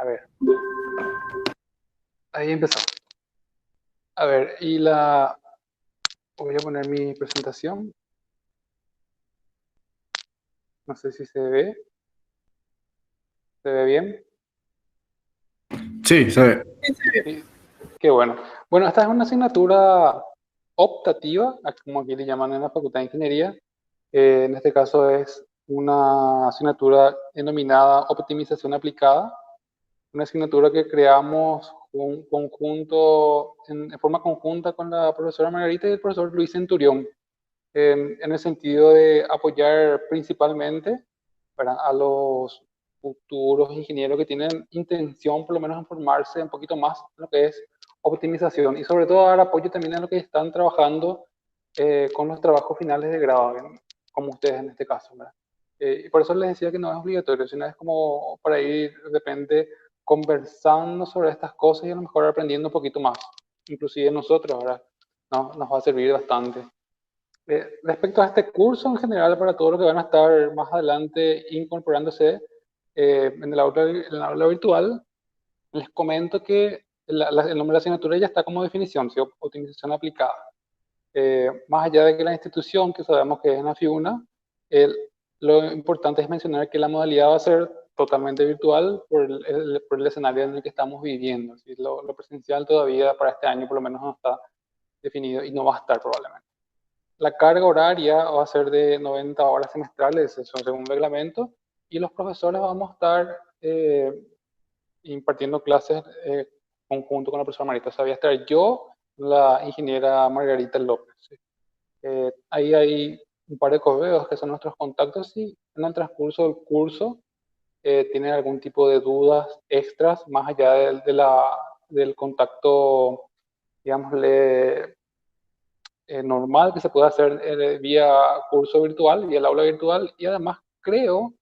A ver, ahí empezó. A ver, voy a poner mi presentación. No sé si se ve. ¿Se ve bien? Sí, se ve. Sí. Qué bueno. Bueno, esta es una asignatura optativa, como aquí le llaman en la Facultad de Ingeniería. En este caso es una asignatura denominada Optimización Aplicada, una asignatura que creamos en forma conjunta con la profesora Margarita y el profesor Luis Centurión, en el sentido de apoyar principalmente, ¿verdad?, a los futuros ingenieros que tienen intención por lo menos en formarse un poquito más en lo que es optimización y sobre todo dar apoyo también a lo que están trabajando con los trabajos finales de grado, como ustedes en este caso, ¿verdad? Y por eso les decía que no es obligatorio, sino es como para ir de repente conversando sobre estas cosas y a lo mejor aprendiendo un poquito más. Inclusive nosotros, ¿verdad? Nos va a servir bastante. Respecto a este curso en general, para todos los que van a estar más adelante incorporándose en el aula virtual, les comento que el nombre de la asignatura ya está como definición, ¿sí? Optimización aplicada. Más allá de que la institución, que sabemos que es la FIUNA, el- lo importante es mencionar que la modalidad va a ser totalmente virtual por el escenario en el que estamos viviendo, ¿sí? Lo presencial todavía para este año por lo menos no está definido y no va a estar probablemente. La carga horaria va a ser de 90 horas semestrales, eso según reglamento, y los profesores vamos a estar impartiendo clases conjunto con la profesora Marita. O sea, voy a estar yo, la ingeniera Margarita López. ¿Sí? Ahí hay un par de correos que son nuestros contactos y en el transcurso del curso tienen algún tipo de dudas extras más allá del contacto, digámosle, normal que se puede hacer vía curso virtual, vía el aula virtual, y además creo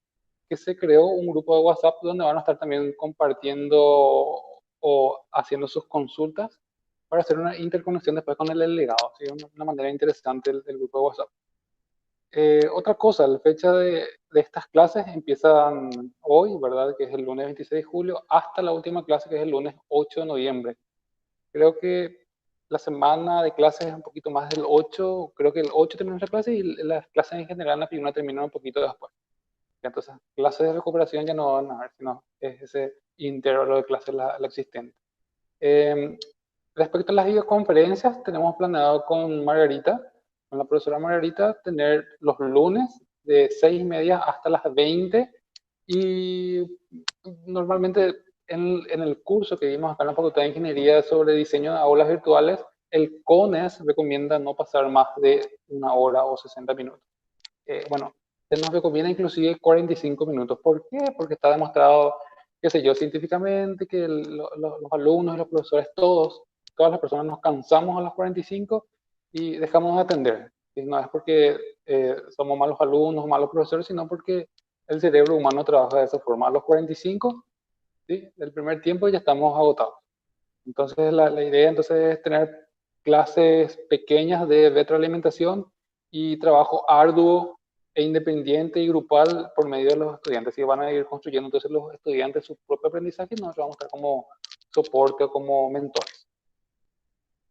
que se creó un grupo de WhatsApp donde van a estar también compartiendo o haciendo sus consultas para hacer una interconexión después con el delegado. ¿Sí? Una manera interesante el grupo de WhatsApp. Otra cosa, la fecha de estas clases empiezan hoy, ¿verdad? Que es el lunes 26 de julio, hasta la última clase que es el lunes 8 de noviembre. Creo que la semana de clases es un poquito más del 8, creo que el 8 termina la clase y las clases en general en la primera terminan un poquito después. Entonces, clases de recuperación ya no van a haber, sino es ese intervalo de clases la existente. Eh, Respecto a las videoconferencias, tenemos planeado con la profesora Margarita, tener los lunes de 6:30 hasta las 20 y normalmente en el curso que vimos acá en la Facultad de Ingeniería sobre diseño de aulas virtuales, el CONES recomienda no pasar más de 1 hora o 60 minutos. Bueno, se nos recomienda inclusive 45 minutos. ¿Por qué? Porque está demostrado, qué sé yo, científicamente que los alumnos y los profesores, todas las personas nos cansamos a los 45 y dejamos de atender. Y no es porque somos malos alumnos, malos profesores, sino porque el cerebro humano trabaja de esa forma. A los 45, ¿sí?, del primer tiempo ya estamos agotados. Entonces, la idea entonces es tener clases pequeñas de retroalimentación y trabajo arduo e independiente y grupal por medio de los estudiantes. Y van a ir construyendo entonces los estudiantes su propio aprendizaje y nosotros vamos a estar como soporte o como mentores.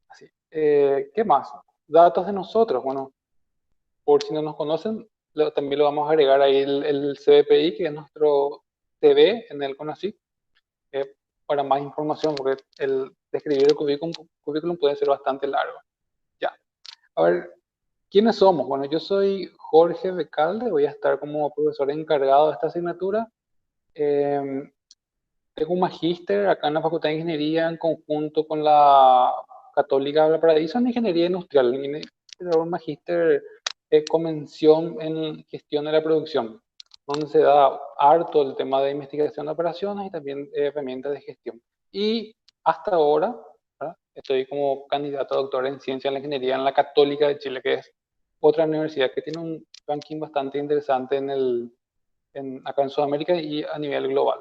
Así. ¿Qué más? Datos de nosotros. Bueno, por si no nos conocen, también lo vamos a agregar ahí el CBPI, que es nuestro CV en el CONACYT, eh, para más información, porque el describir el currículum puede ser bastante largo. Ya. A ver, ¿quiénes somos? Bueno, yo soy Jorge Recalde, voy a estar como profesor encargado de esta asignatura. Eh, Tengo un magíster acá en la Facultad de Ingeniería en conjunto con la Católica de Valparaíso en Ingeniería Industrial. Un magíster con mención en gestión de la producción, donde se da harto el tema de investigación de operaciones y también herramientas de gestión. Y hasta ahora, ¿verdad?, estoy como candidato a doctor en ciencia de la ingeniería en la Católica de Chile, que es otra universidad que tiene un ranking bastante interesante acá en Sudamérica y a nivel global.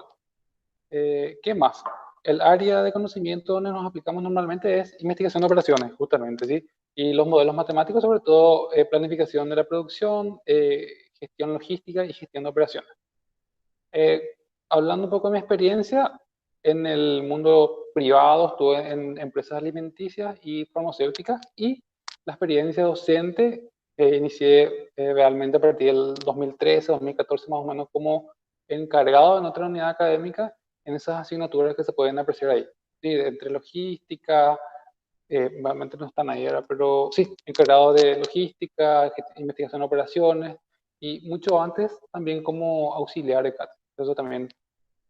¿Qué más? El área de conocimiento donde nos aplicamos normalmente es investigación de operaciones, justamente, ¿sí? Y los modelos matemáticos, sobre todo planificación de la producción, gestión logística y gestión de operaciones. Eh, Hablando un poco de mi experiencia, en el mundo privado, estuve en empresas alimenticias y farmacéuticas, y la experiencia docente inicié realmente a partir del 2013, 2014 más o menos, como encargado en otra unidad académica en esas asignaturas que se pueden apreciar ahí. Sí, entre logística, realmente no están ahí ahora, pero sí, encargado de logística, investigación de operaciones, y mucho antes también como auxiliar de cátedra. Eso también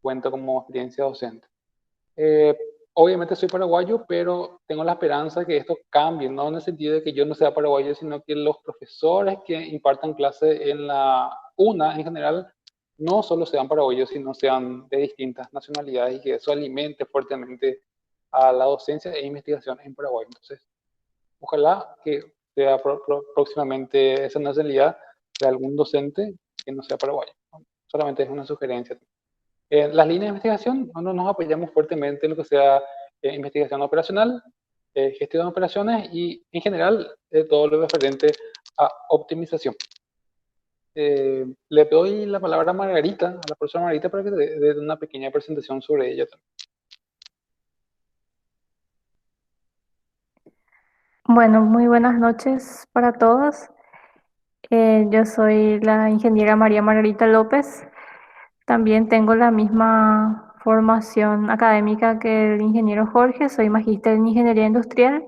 cuento como experiencia docente. Eh, Obviamente soy paraguayo, pero tengo la esperanza de que esto cambie, no en el sentido de que yo no sea paraguayo, sino que los profesores que impartan clase en la UNA en general no solo sean paraguayos, sino sean de distintas nacionalidades, y que eso alimente fuertemente a la docencia e investigación en Paraguay. Entonces, ojalá que sea próximamente esa nacionalidad de algún docente que no sea paraguayo, ¿no? Solamente es una sugerencia. En las líneas de investigación, nosotros nos apoyamos fuertemente en lo que sea investigación operacional, gestión de operaciones y, en general, todo lo referente a optimización. Le doy la palabra a Margarita, a la profesora Margarita, para que dé una pequeña presentación sobre ella también. Bueno, muy buenas noches para todos. Yo soy la ingeniera María Margarita López. También tengo la misma formación académica que el ingeniero Jorge. Soy magíster en ingeniería industrial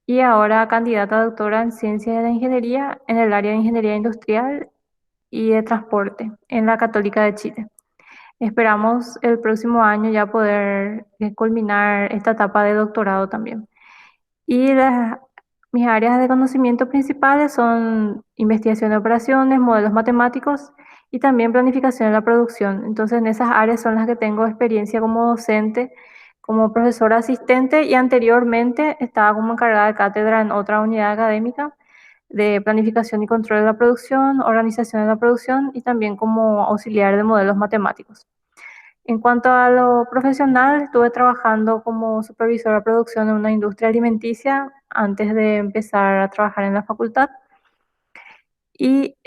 y ahora candidata a doctora en ciencias de la ingeniería en el área de ingeniería industrial y de transporte en la Católica de Chile. Esperamos el próximo año ya poder culminar esta etapa de doctorado también. Y mis áreas de conocimiento principales son investigación de operaciones, modelos matemáticos y también planificación de la producción. Entonces, en esas áreas son las que tengo experiencia como docente, como profesora asistente, y anteriormente estaba como encargada de cátedra en otra unidad académica de planificación y control de la producción, organización de la producción y también como auxiliar de modelos matemáticos. En cuanto a lo profesional, estuve trabajando como supervisora de producción en una industria alimenticia antes de empezar a trabajar en la facultad. Y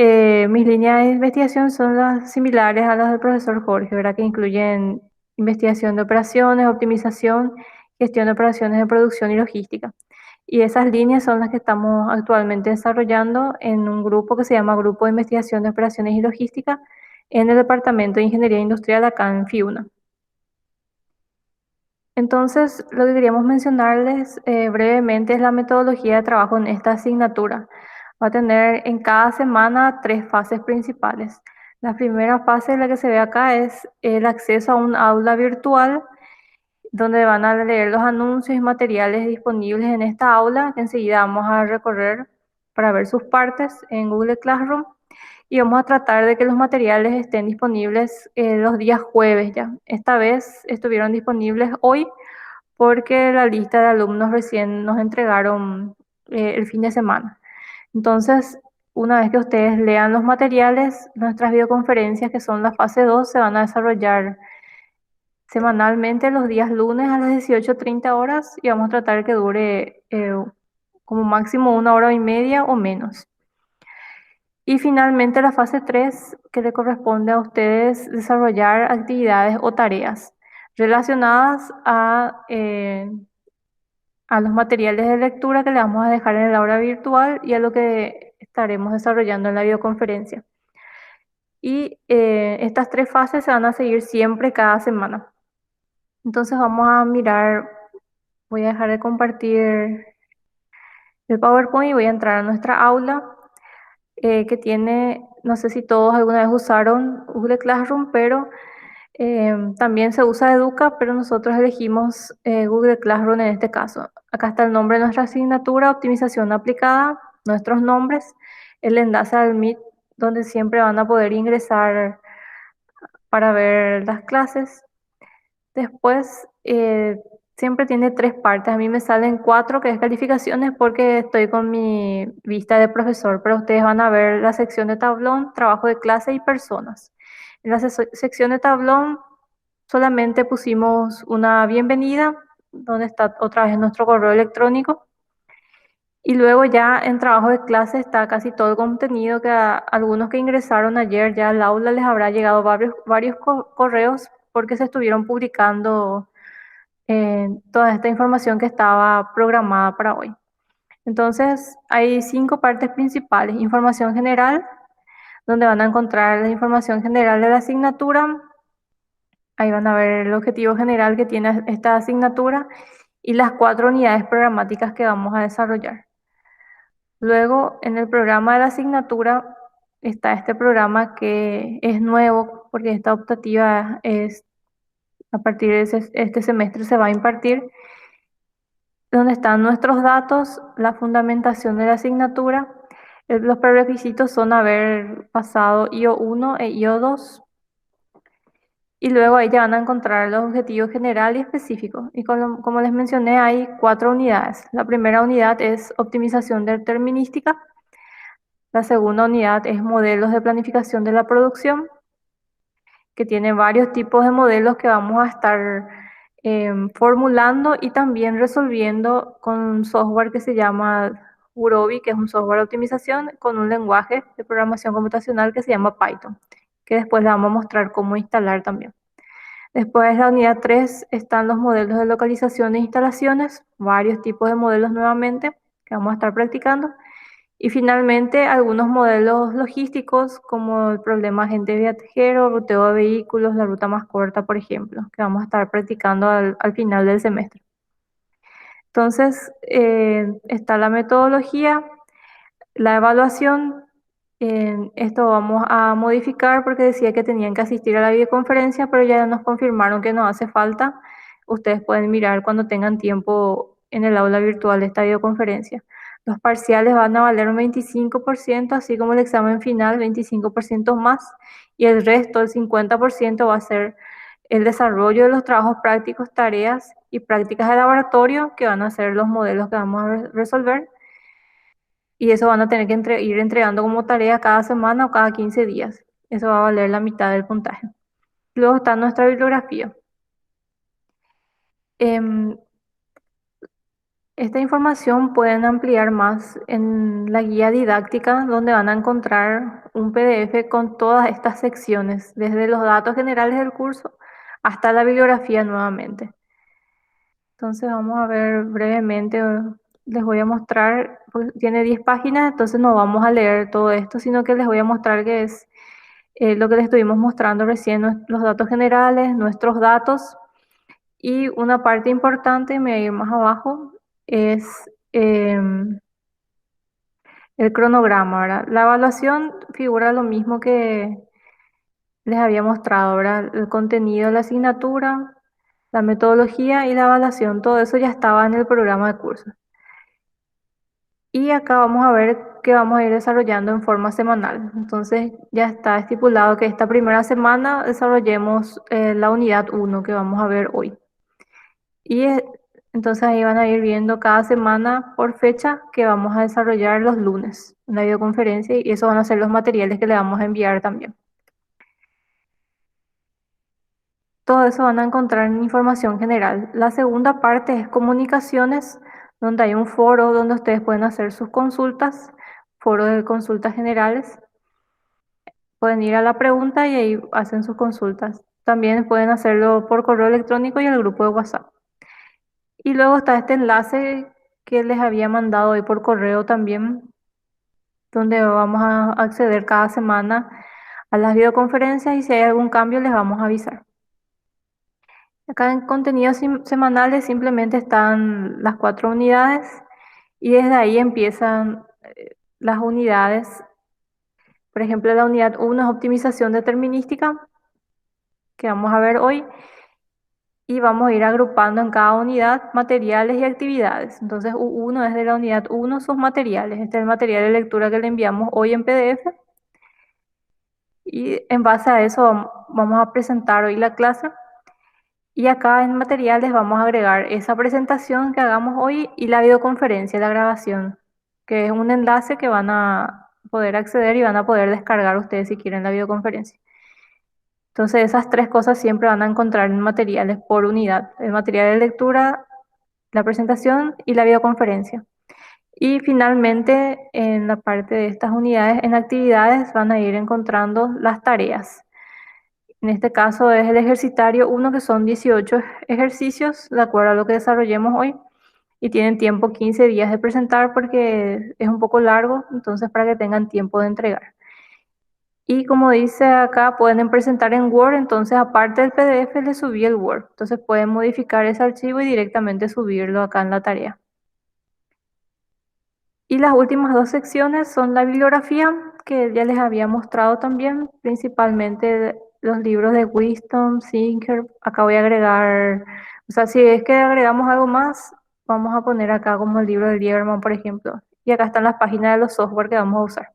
mis líneas de investigación son las similares a las del profesor Jorge, ¿verdad? Que incluyen investigación de operaciones, optimización, gestión de operaciones de producción y logística. Y esas líneas son las que estamos actualmente desarrollando en un grupo que se llama Grupo de Investigación de Operaciones y Logística en el Departamento de Ingeniería Industrial acá en FIUNA. Entonces, lo que queríamos mencionarles brevemente es la metodología de trabajo en esta asignatura. Va a tener en cada semana 3 fases principales. La primera fase, la que se ve acá, es el acceso a un aula virtual donde van a leer los anuncios y materiales disponibles en esta aula, que enseguida vamos a recorrer para ver sus partes en Google Classroom. Y vamos a tratar de que los materiales estén disponibles los días jueves ya. Esta vez estuvieron disponibles hoy porque la lista de alumnos recién nos entregaron el fin de semana. Entonces, una vez que ustedes lean los materiales, nuestras videoconferencias, que son la fase 2, se van a desarrollar semanalmente los días lunes a las 18:30 horas y vamos a tratar que dure como máximo 1 hora y media o menos. Y finalmente la fase 3, que le corresponde a ustedes desarrollar actividades o tareas relacionadas a los materiales de lectura que le vamos a dejar en el aula virtual y a lo que estaremos desarrollando en la videoconferencia. Y estas 3 fases se van a seguir siempre cada semana. Entonces vamos a mirar, voy a dejar de compartir el PowerPoint y voy a entrar a nuestra aula que tiene, no sé si todos alguna vez usaron Google Classroom, pero también se usa Educa, pero nosotros elegimos Google Classroom en este caso. Acá está el nombre de nuestra asignatura, optimización aplicada, nuestros nombres, el enlace al Meet, donde siempre van a poder ingresar para ver las clases. Después, siempre tiene 3 partes. A mí me salen 4, que es calificaciones, porque estoy con mi vista de profesor, pero ustedes van a ver la sección de tablón, trabajo de clase y personas. En la sección de tablón solamente pusimos una bienvenida, donde está otra vez nuestro correo electrónico. Y luego ya en trabajo de clase está casi todo el contenido que a algunos que ingresaron ayer ya al aula les habrá llegado varios correos porque se estuvieron publicando toda esta información que estaba programada para hoy. Entonces, hay 5 partes principales. Información general, donde van a encontrar la información general de la asignatura. Ahí van a ver el objetivo general que tiene esta asignatura y las 4 unidades programáticas que vamos a desarrollar. Luego, en el programa de la asignatura está este programa que es nuevo porque esta optativa es a partir de este semestre se va a impartir, donde están nuestros datos, la fundamentación de la asignatura. Los prerequisitos son haber pasado IO 1 e IO 2. Y luego ahí ya van a encontrar los objetivos general y específicos. Y como les mencioné, hay 4 unidades. La primera unidad es optimización determinística. La segunda unidad es modelos de planificación de la producción, que tiene varios tipos de modelos que vamos a estar formulando y también resolviendo con un software que se llama Hurobi, que es un software de optimización con un lenguaje de programación computacional que se llama Python, que después le vamos a mostrar cómo instalar también. Después, la unidad 3 están los modelos de localización e instalaciones, varios tipos de modelos nuevamente que vamos a estar practicando. Y finalmente, algunos modelos logísticos como el problema agente viajero, ruteo de vehículos, la ruta más corta, por ejemplo, que vamos a estar practicando al final del semestre. Entonces, está la metodología, la evaluación. Esto vamos a modificar porque decía que tenían que asistir a la videoconferencia, pero ya nos confirmaron que no hace falta. Ustedes pueden mirar cuando tengan tiempo en el aula virtual de esta videoconferencia. Los parciales van a valer un 25%, así como el examen final, 25% más, y el resto, el 50%, va a ser el desarrollo de los trabajos prácticos, tareas y prácticas de laboratorio, que van a ser los modelos que vamos a resolver. Y eso van a tener que ir entregando como tarea cada semana o cada 15 días. Eso va a valer la mitad del puntaje. Luego está nuestra bibliografía. Em, Esta información pueden ampliar más en la guía didáctica, donde van a encontrar un PDF con todas estas secciones, desde los datos generales del curso hasta la bibliografía nuevamente. Entonces vamos a ver brevemente, les voy a mostrar, pues, tiene 10 páginas, entonces no vamos a leer todo esto, sino que les voy a mostrar que es lo que les estuvimos mostrando recién, los datos generales, nuestros datos, y una parte importante, me voy a ir más abajo, es el cronograma, ¿verdad? La evaluación figura lo mismo que les había mostrado, ¿verdad? El contenido de la asignatura, la metodología y la evaluación, todo eso ya estaba en el programa de curso. Y acá vamos a ver que vamos a ir desarrollando en forma semanal. Entonces ya está estipulado que esta primera semana desarrollemos la unidad 1 que vamos a ver hoy. Y entonces ahí van a ir viendo cada semana por fecha que vamos a desarrollar los lunes en la videoconferencia y esos van a ser los materiales que le vamos a enviar también. Todo eso van a encontrar en información general. La segunda parte es comunicaciones, donde hay un foro donde ustedes pueden hacer sus consultas, foro de consultas generales. Pueden ir a la pregunta y ahí hacen sus consultas. También pueden hacerlo por correo electrónico y al grupo de WhatsApp. Y luego está este enlace que les había mandado hoy por correo también, donde vamos a acceder cada semana a las videoconferencias y si hay algún cambio les vamos a avisar. Acá en contenidos semanales simplemente están las 4 unidades y desde ahí empiezan las unidades. Por ejemplo, la unidad 1 es optimización determinística, que vamos a ver hoy, y vamos a ir agrupando en cada unidad materiales y actividades. Entonces, U1 es de la unidad 1 sus materiales. Este es el material de lectura que le enviamos hoy en PDF. Y en base a eso vamos a presentar hoy la clase. Y acá en materiales vamos a agregar esa presentación que hagamos hoy y la videoconferencia, la grabación, que es un enlace que van a poder acceder y van a poder descargar ustedes si quieren la videoconferencia. Entonces esas 3 cosas siempre van a encontrar en materiales por unidad, el material de lectura, la presentación y la videoconferencia. Y finalmente, en la parte de estas unidades, en actividades, van a ir encontrando las tareas. En este caso es el ejercitario uno, que son 18 ejercicios, de acuerdo a lo que desarrollemos hoy, y tienen tiempo 15 días de presentar porque es un poco largo, entonces para que tengan tiempo de entregar. Y como dice acá, pueden presentar en Word, entonces aparte del PDF les subí el Word. Entonces pueden modificar ese archivo y directamente subirlo acá en la tarea. Y las últimas dos secciones son la bibliografía, que ya les había mostrado también, principalmente los libros de Wisdom, Sinker. Acá voy a agregar, o sea, si es que agregamos algo más, vamos a poner acá como el libro de Lieberman, por ejemplo. Y acá están las páginas de los software que vamos a usar.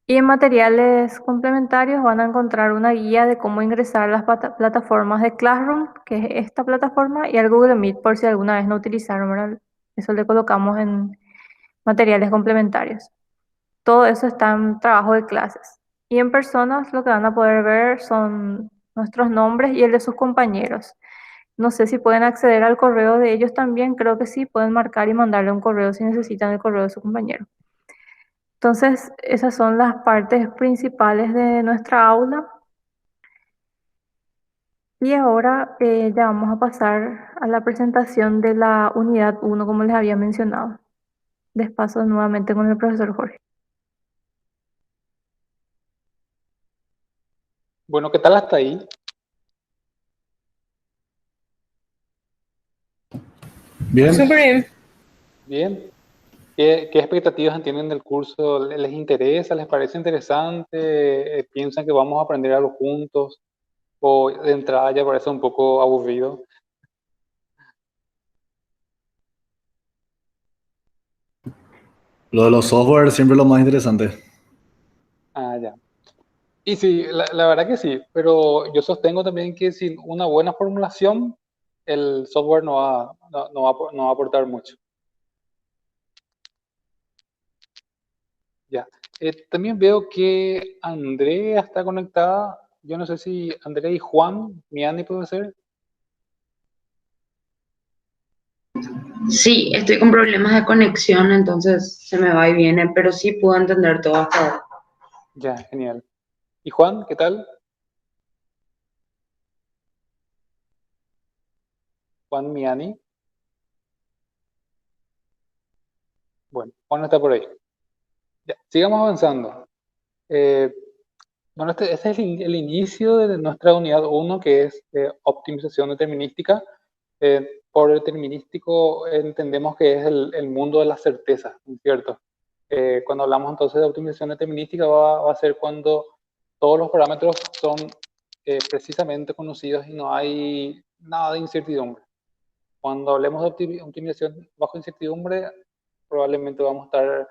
Y en materiales complementarios van a encontrar una guía de cómo ingresar a las plataformas de Classroom, que es esta plataforma, y al Google Meet por si alguna vez no utilizaron, ¿verdad? Eso le colocamos en materiales complementarios. Todo eso está en trabajo de clases. Y en personas lo que van a poder ver son nuestros nombres y el de sus compañeros. No sé si pueden acceder al correo de ellos también, creo que sí, pueden marcar y mandarle un correo si necesitan el correo de su compañero. Entonces, esas son las partes principales de nuestra aula. Y ahora ya vamos a pasar a la presentación de la unidad uno, como les había mencionado. Les paso nuevamente con el profesor Jorge. Bueno, ¿qué tal hasta ahí? Bien. Súper bien. Bien. ¿Qué expectativas tienen del curso? ¿Les interesa? ¿Les parece interesante? ¿Piensan que vamos a aprender algo juntos? ¿O de entrada ya parece un poco aburrido? Lo de los software siempre es lo más interesante. Ah, ya. Y sí, la verdad que sí, pero yo sostengo también que sin una buena formulación, el software no va a aportar mucho. Ya. También veo que Andrea está conectada. Yo no sé si Andrea y Juan, Miani puede ser. Sí, estoy con problemas de conexión, entonces se me va y viene, pero sí puedo entender todo hasta ahora. Ya, genial. ¿Y Juan, qué tal? Juan Miani. Bueno, Juan no está por ahí. Ya, sigamos avanzando. Eh, bueno, este es el inicio de nuestra unidad uno, que es optimización determinística. Por determinístico entendemos que es el mundo de las certezas, ¿no es cierto? Cuando hablamos entonces de optimización determinística va a ser cuando todos los parámetros son precisamente conocidos y no hay nada de incertidumbre. Cuando hablemos de optimización bajo incertidumbre, probablemente vamos a estar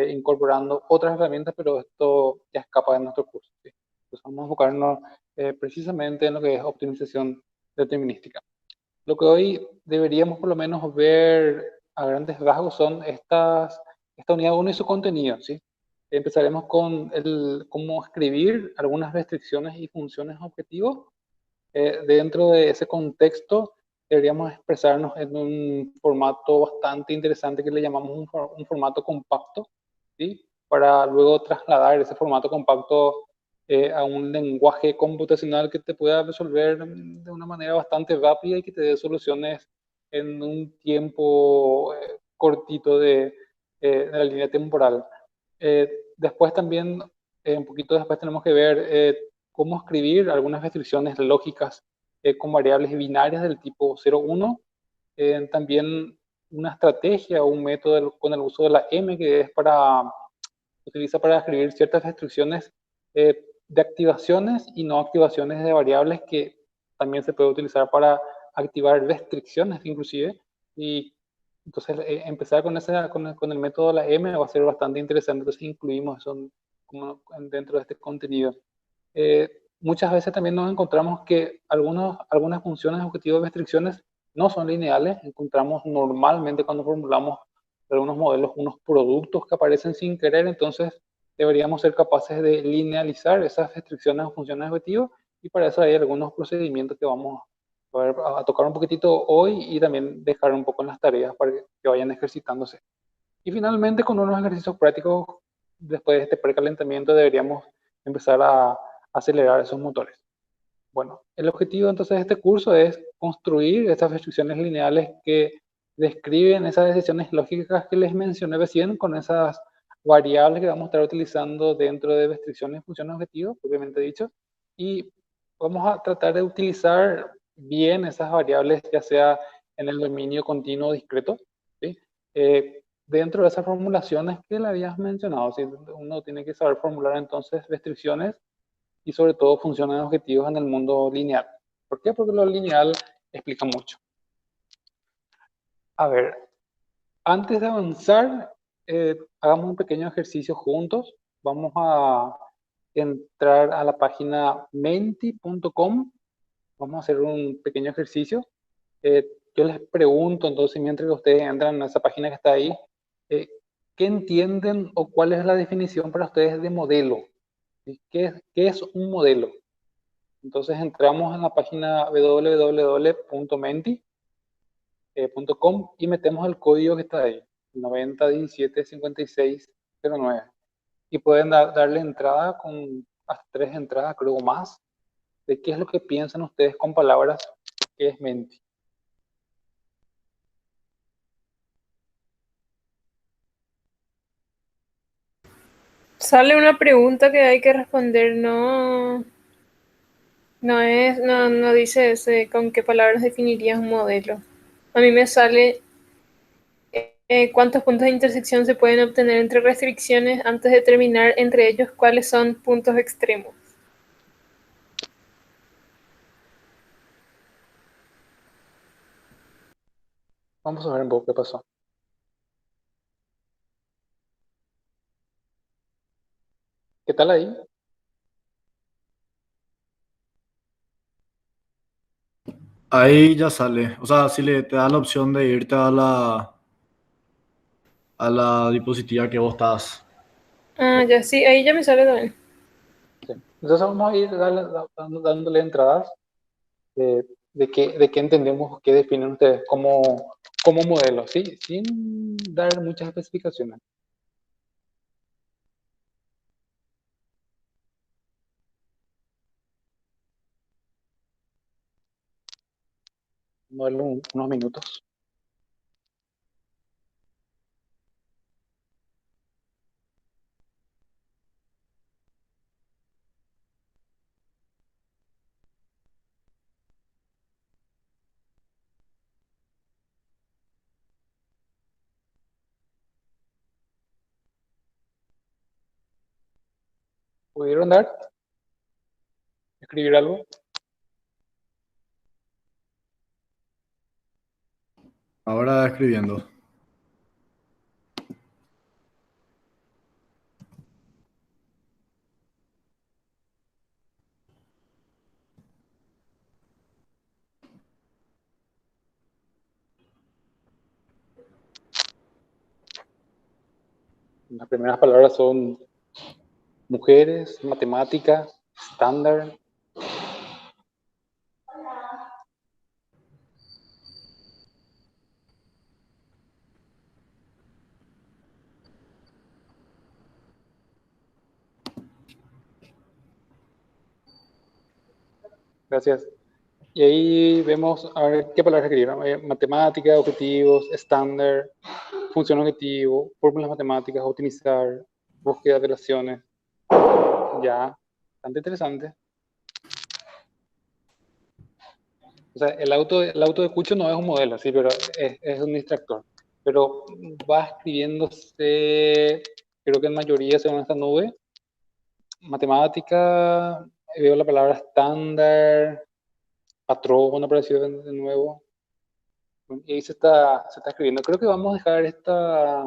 incorporando otras herramientas, pero esto ya escapa de nuestro curso, ¿sí? Entonces vamos a enfocarnos precisamente en lo que es optimización determinística. Lo que hoy deberíamos por lo menos ver a grandes rasgos son esta unidad 1 y su contenido, ¿sí? Empezaremos con cómo escribir algunas restricciones y funciones objetivos. Dentro de ese contexto deberíamos expresarnos en un formato bastante interesante que le llamamos un formato compacto, ¿sí? Para luego trasladar ese formato compacto a un lenguaje computacional que te pueda resolver de una manera bastante rápida y que te dé soluciones en un tiempo cortito de la línea temporal. Después también, un poquito después tenemos que ver cómo escribir algunas restricciones lógicas con variables binarias del tipo 0, 1. También una estrategia o un método con el uso de la M, que es utiliza para escribir ciertas restricciones de activaciones y no activaciones de variables, que también se puede utilizar para activar restricciones inclusive. Y entonces empezar con el método de la M va a ser bastante interesante. Entonces incluimos eso dentro de este contenido. Muchas veces también nos encontramos que algunas funciones objetivos de restricciones no son lineales. Encontramos normalmente cuando formulamos algunos modelos unos productos que aparecen sin querer, entonces deberíamos ser capaces de linealizar esas restricciones o funciones objetivos, y para eso hay algunos procedimientos que vamos a tocar un poquitito hoy y también dejar un poco en las tareas para que vayan ejercitándose. Y finalmente, con unos ejercicios prácticos, después de este precalentamiento, deberíamos empezar a acelerar esos motores. Bueno, el objetivo entonces de este curso es construir estas restricciones lineales que describen esas decisiones lógicas que les mencioné recién con esas variables que vamos a estar utilizando dentro de restricciones y funciones objetivos, propiamente dicho, y vamos a tratar de utilizar bien esas variables, ya sea en el dominio continuo o discreto, ¿sí? Dentro de esas formulaciones que le habías mencionado, ¿sí? Uno tiene que saber formular entonces restricciones y sobre todo funciones objetivos en el mundo lineal. ¿Por qué? Porque lo lineal explica mucho. A ver, antes de avanzar, hagamos un pequeño ejercicio juntos. Vamos a entrar a la página menti.com. Vamos a hacer un pequeño ejercicio. Yo les pregunto entonces, mientras que ustedes entran a esa página que está ahí, eh, ¿qué entienden o cuál es la definición para ustedes de modelo? ¿Qué es un modelo? Entonces entramos en la página www.menti.com y metemos el código que está ahí, 90175609. Y pueden darle entrada con hasta 3 entradas, creo más, de qué es lo que piensan ustedes con palabras que es Menti. Sale una pregunta que hay que responder, no dice con qué palabras definirías un modelo. A mí me sale cuántos puntos de intersección se pueden obtener entre restricciones antes de determinar entre ellos cuáles son puntos extremos. Vamos a ver un poco qué pasó. ¿Qué tal ahí? Ahí ya sale. O sea, si te da la opción de irte a la diapositiva que vos estás. Ah, ya sí, ahí ya me sale también. Sí. Entonces vamos a ir dándole entradas de qué entendemos, qué definen ustedes como modelo, ¿sí? Sin dar muchas especificaciones. Vamos a darle unos minutos. ¿Pudieron dar? ¿Escribir algo? Ahora escribiendo. Las primeras palabras son mujeres, matemática, estándar. Gracias. Y ahí vemos, a ver, ¿qué palabras escribieron? Matemática, objetivos, estándar, función objetivo, fórmulas matemáticas, optimizar, búsqueda de relaciones. Ya, bastante interesante. O sea, el auto de Cucho no es un modelo, sí, pero es un distractor. Pero va escribiéndose, creo que en mayoría según esta nube, matemática, veo la palabra estándar, patrón apareció de nuevo. Y ahí se está escribiendo. Creo que vamos a dejar esta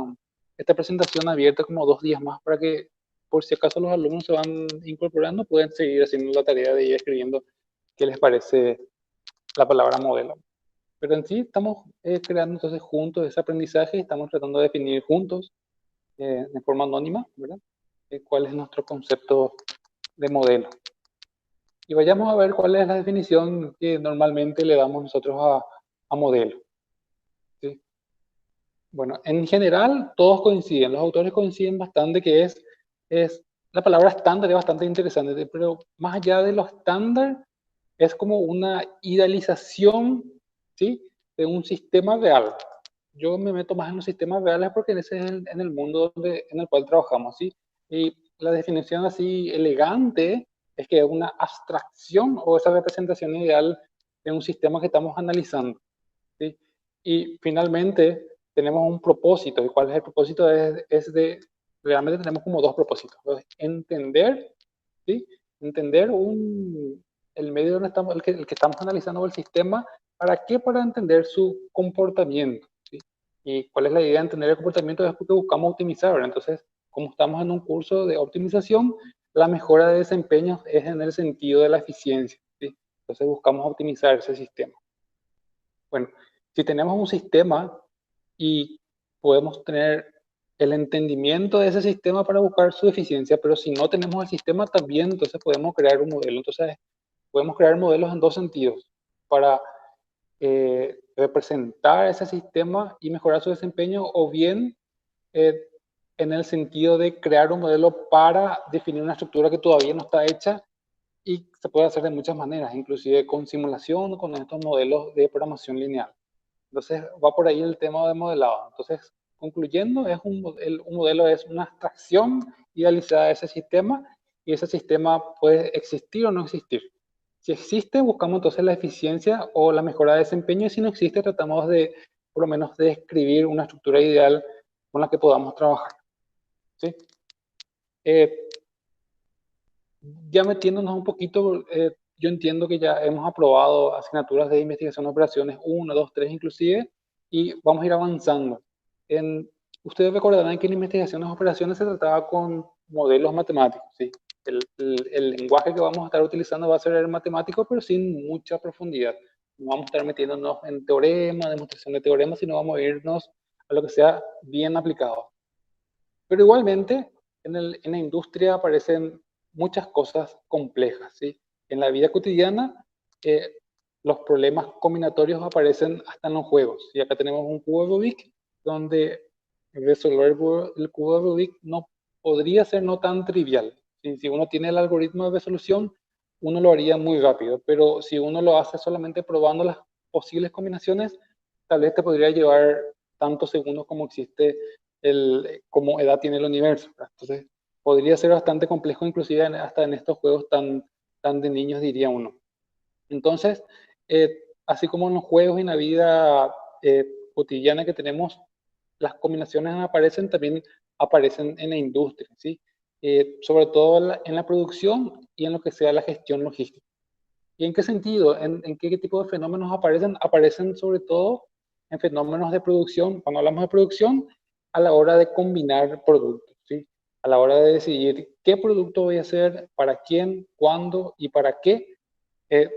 presentación abierta como 2 días más para que, por si acaso los alumnos se van incorporando, pueden seguir haciendo la tarea de ir escribiendo qué les parece la palabra modelo. Pero en sí estamos creando entonces juntos ese aprendizaje y estamos tratando de definir juntos, de forma anónima, ¿verdad? Cuál es nuestro concepto de modelo. Y vayamos a ver cuál es la definición que normalmente le damos nosotros a modelo. ¿Sí? Bueno, en general todos coinciden, los autores coinciden bastante que es la palabra estándar es bastante interesante, pero más allá de lo estándar, es como una idealización, ¿sí? De un sistema real. Yo me meto más en los sistemas reales porque ese es en el mundo en el cual trabajamos, ¿sí? Y la definición así elegante es que es una abstracción o esa representación ideal de un sistema que estamos analizando, ¿sí? Y finalmente tenemos un propósito. ¿Y cuál es el propósito? Realmente tenemos como dos propósitos. Entender, ¿sí? Entender el medio donde estamos, el que estamos analizando, el sistema. ¿Para qué? Para entender su comportamiento, ¿sí? ¿Y cuál es la idea de entender el comportamiento? Es porque buscamos optimizar, ¿verdad? Entonces, como estamos en un curso de optimización, la mejora de desempeño es en el sentido de la eficiencia, ¿sí? Entonces buscamos optimizar ese sistema. Bueno, si tenemos un sistema y podemos tener el entendimiento de ese sistema para buscar su eficiencia, pero si no tenemos el sistema también, entonces podemos crear un modelo. Entonces, podemos crear modelos en dos sentidos, para representar ese sistema y mejorar su desempeño, o bien eh, en el sentido de crear un modelo para definir una estructura que todavía no está hecha y se puede hacer de muchas maneras, inclusive con simulación, con estos modelos de programación lineal. Entonces va por ahí el tema de modelado. Entonces, concluyendo, un modelo es una abstracción idealizada de ese sistema, y ese sistema puede existir o no existir. Si existe, buscamos entonces la eficiencia o la mejora de desempeño, y si no existe, tratamos de, por lo menos, de describir una estructura ideal con la que podamos trabajar, ¿sí? Eh, ya metiéndonos un poquito, yo entiendo que ya hemos aprobado asignaturas de investigación de operaciones 1, 2, 3 inclusive, y vamos a ir avanzando. Ustedes recordarán que en investigaciones de operaciones se trataba con modelos matemáticos, ¿sí? El lenguaje que vamos a estar utilizando va a ser el matemático, pero sin mucha profundidad. No vamos a estar metiéndonos en teoremas, demostración de teoremas, sino vamos a irnos a lo que sea bien aplicado. Pero igualmente, en la industria aparecen muchas cosas complejas, ¿sí? En la vida cotidiana, eh, los problemas combinatorios aparecen hasta en los juegos. Y acá tenemos un cubo de Rubik, donde resolver el cubo de Rubik no podría ser no tan trivial. ¿Sí? Si uno tiene el algoritmo de resolución, uno lo haría muy rápido, pero si uno lo hace solamente probando las posibles combinaciones, tal vez te podría llevar tantos segundos como existe como edad tiene el universo, ¿verdad? Entonces, podría ser bastante complejo, inclusive hasta en estos juegos tan de niños, diría uno. Entonces, así como en los juegos y en la vida cotidiana que tenemos, las combinaciones aparecen, también aparecen en la industria, ¿sí? Sobre todo en la producción y en lo que sea la gestión logística. ¿Y en qué sentido? ¿En qué tipo de fenómenos aparecen? Aparecen sobre todo en fenómenos de producción. Cuando hablamos de producción, a la hora de combinar productos, ¿sí? A la hora de decidir qué producto voy a hacer, para quién, cuándo y para qué. Eh,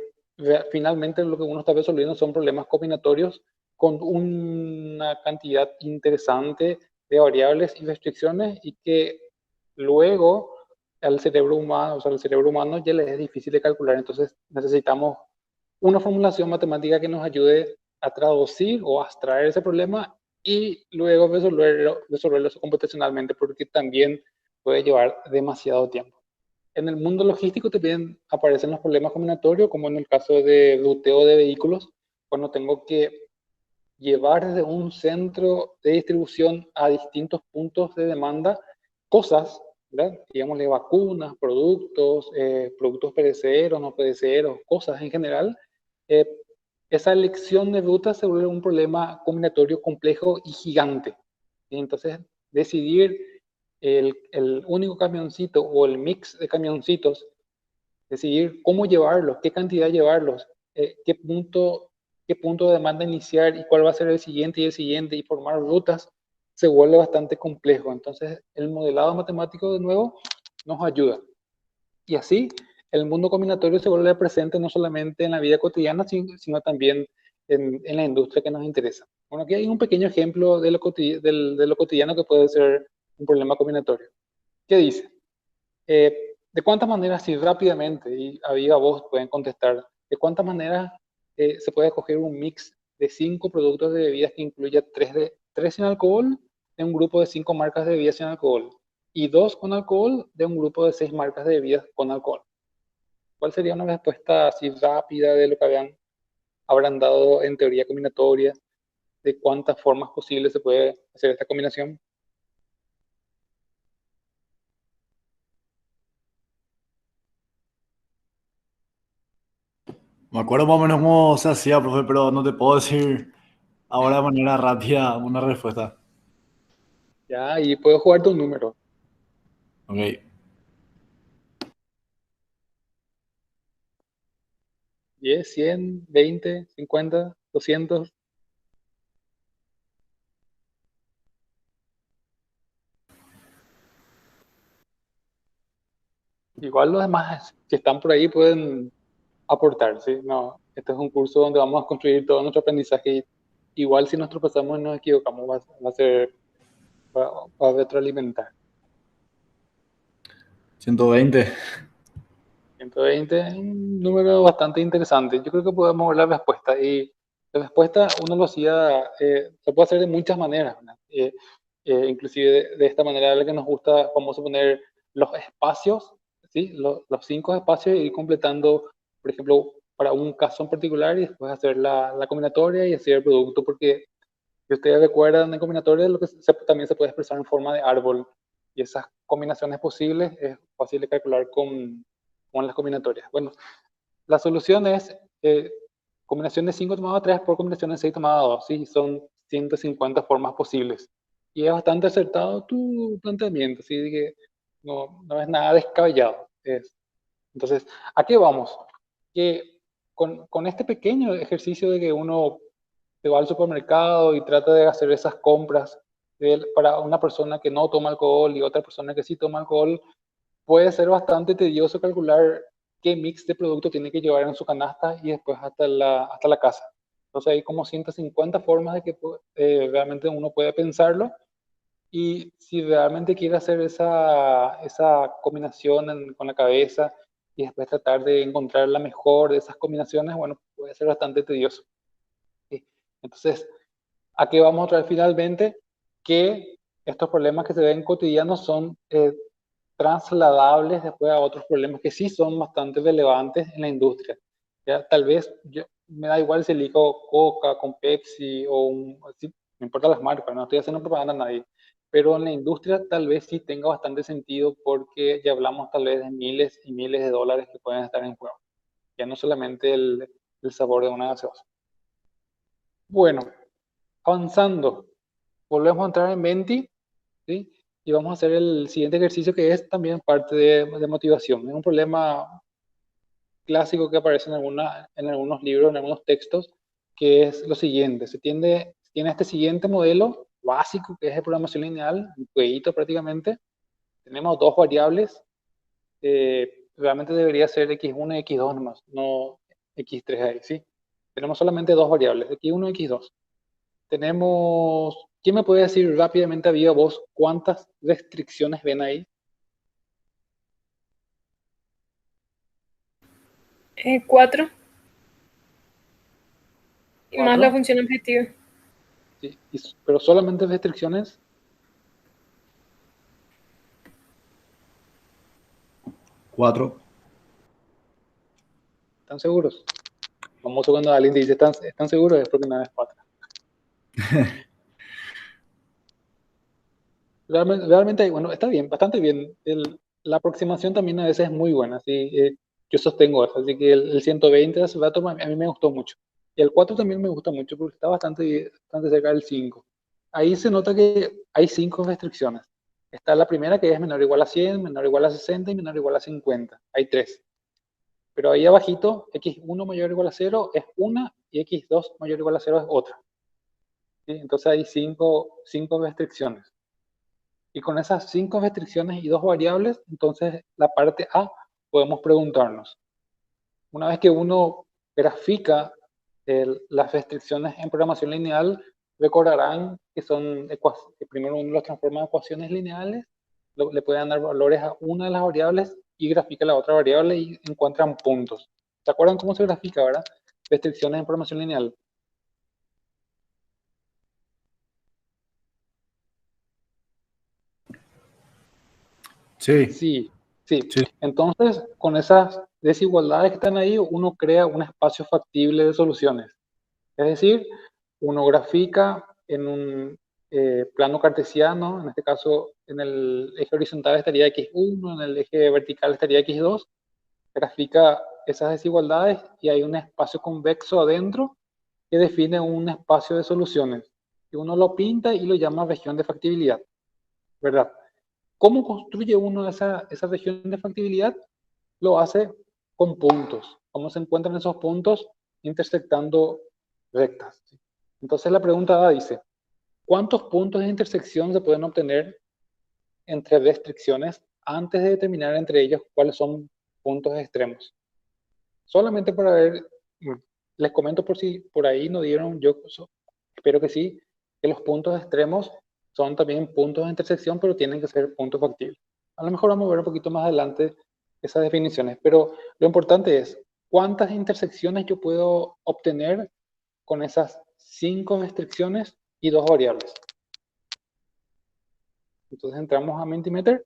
Finalmente lo que uno está resolviendo son problemas combinatorios con una cantidad interesante de variables y restricciones, y que luego al cerebro humano, o sea, al cerebro humano ya le es difícil de calcular. Entonces necesitamos una formulación matemática que nos ayude a traducir o a abstraer ese problema y luego resolverlo computacionalmente, porque también puede llevar demasiado tiempo. En el mundo logístico también aparecen los problemas combinatorios, como en el caso de ruteo de vehículos, cuando tengo que llevar desde un centro de distribución a distintos puntos de demanda cosas, ¿verdad? Digámosle vacunas, productos perecederos, no perecederos, cosas en general. eh, Esa elección de ruta se vuelve un problema combinatorio complejo y gigante. Y entonces, decidir el único camioncito o el mix de camioncitos, decidir cómo llevarlos, qué cantidad llevarlos, qué punto de demanda iniciar y cuál va a ser el siguiente y el siguiente, y formar rutas, se vuelve bastante complejo. Entonces, el modelado matemático, de nuevo, nos ayuda. Y así, el mundo combinatorio se vuelve presente no solamente en la vida cotidiana, sino también en la industria que nos interesa. Bueno, aquí hay un pequeño ejemplo de lo cotidiano que puede ser un problema combinatorio. ¿Qué dice? ¿De cuántas maneras, si rápidamente y a viva voz pueden contestar, de cuántas maneras se puede escoger un mix de 5 productos de bebidas que incluya 3 sin alcohol, de un grupo de 5 marcas de bebidas sin alcohol? y 2 con alcohol de un grupo de 6 marcas de bebidas con alcohol. ¿Cuál sería una respuesta así rápida de lo que habrán dado en teoría combinatoria, de cuántas formas posibles se puede hacer esta combinación? Me acuerdo más o menos cómo se hacía, profe, pero no te puedo decir ahora de manera rápida una respuesta. Ya, y puedo jugarte un número. Ok. 10, 100, 20, 50, 200. Igual los demás que están por ahí pueden aportar, ¿sí? No, este es un curso donde vamos a construir todo nuestro aprendizaje. Y igual si nos tropezamos y nos equivocamos, va a ser, va a retroalimentar. 120. 120 es un número bastante interesante. Yo creo que podemos ver la respuesta. Y la respuesta uno lo hacía, se puede hacer de muchas maneras, ¿verdad? Inclusive de esta manera la que nos gusta, vamos a poner los espacios, ¿sí? Los 5 espacios y ir completando, por ejemplo, para un caso en particular y después hacer la combinatoria y hacer el producto, porque si ustedes recuerdan en combinatoria, lo que también se puede expresar en forma de árbol. Y esas combinaciones posibles es fácil de calcular con las combinatorias. Bueno, la solución es combinación de 5 tomado a 3 por combinación de 6 tomado a 2. ¿Sí? Son 150 formas posibles. Y es bastante acertado tu planteamiento, ¿sí? De que no es nada descabellado. Entonces, ¿a qué vamos? Que con este pequeño ejercicio de que uno se va al supermercado y trata de hacer esas compras para una persona que no toma alcohol y otra persona que sí toma alcohol, puede ser bastante tedioso calcular qué mix de producto tiene que llevar en su canasta y después hasta la casa. Entonces hay como 150 formas de que realmente uno puede pensarlo, y si realmente quiere hacer esa combinación con la cabeza y después tratar de encontrar la mejor de esas combinaciones, bueno, puede ser bastante tedioso. ¿Sí? Entonces, ¿a qué vamos a traer finalmente? Que estos problemas que se ven cotidianos son trasladables después a otros problemas que sí son bastante relevantes en la industria. ¿Ya? Tal vez me da igual si elijo Coca con Pepsi así, me importan las marcas, no estoy haciendo propaganda a nadie, pero en la industria tal vez sí tenga bastante sentido porque ya hablamos tal vez de miles y miles de dólares que pueden estar en juego, ya no solamente el sabor de una gaseosa. Bueno, avanzando, volvemos a entrar en Menti, ¿sí? Y vamos a hacer el siguiente ejercicio que es también parte de motivación. Es un problema clásico que aparece en algunos libros, en algunos textos, que es lo siguiente. Tiene este siguiente modelo básico que es de programación lineal, un jueguito prácticamente. Tenemos dos variables. Realmente debería ser x1 y x2 nomás, no x3 ahí, ¿sí? Tenemos solamente dos variables, x1 y x2. ¿Quién me puede decir rápidamente a viva voz cuántas restricciones ven ahí? 4 y más la ¿Cuatro? función objetiva. Sí, pero solamente restricciones. 4. ¿Están seguros? Famoso cuando alguien te dice, ¿están seguros? Es porque nada es 4. Realmente, bueno, está bien, bastante bien. La aproximación también a veces es muy buena, ¿sí? Yo sostengo eso, así que el 120 de hace rato a mí me gustó mucho. Y el 4 también me gusta mucho porque está bastante cerca del 5. Ahí se nota que hay 5 restricciones. Está la primera que es menor o igual a 100, menor o igual a 60 y menor o igual a 50. Hay 3. Pero ahí abajito, x1 mayor o igual a 0 es una y x2 mayor o igual a 0 es otra. ¿Sí? Entonces hay 5 restricciones. Y con esas 5 restricciones y 2 variables, entonces la parte A podemos preguntarnos. Una vez que uno grafica las restricciones en programación lineal, recordarán que primero uno los transforma en ecuaciones lineales, le pueden dar valores a una de las variables y grafica la otra variable y encuentran puntos. ¿Se acuerdan cómo se grafica, verdad? Restricciones en programación lineal. Sí, Sí, sí. sí. Entonces, con esas desigualdades que están ahí, uno crea un espacio factible de soluciones. Es decir, uno grafica en un plano cartesiano, en este caso en el eje horizontal estaría x1, en el eje vertical estaría x2, grafica esas desigualdades y hay un espacio convexo adentro que define un espacio de soluciones. Y uno lo pinta y lo llama región de factibilidad, ¿verdad? ¿Cómo construye uno esa región de factibilidad? Lo hace con puntos. ¿Cómo se encuentran esos puntos? Intersectando rectas. Entonces la pregunta A dice, ¿cuántos puntos de intersección se pueden obtener entre restricciones antes de determinar entre ellos cuáles son puntos extremos? Solamente para ver, les comento por si por ahí no dieron, yo espero que sí, que los puntos extremos son también puntos de intersección, pero tienen que ser puntos factibles. A lo mejor vamos a ver un poquito más adelante esas definiciones, pero lo importante es cuántas intersecciones yo puedo obtener con esas 5 restricciones y 2 variables. Entonces entramos a Mentimeter.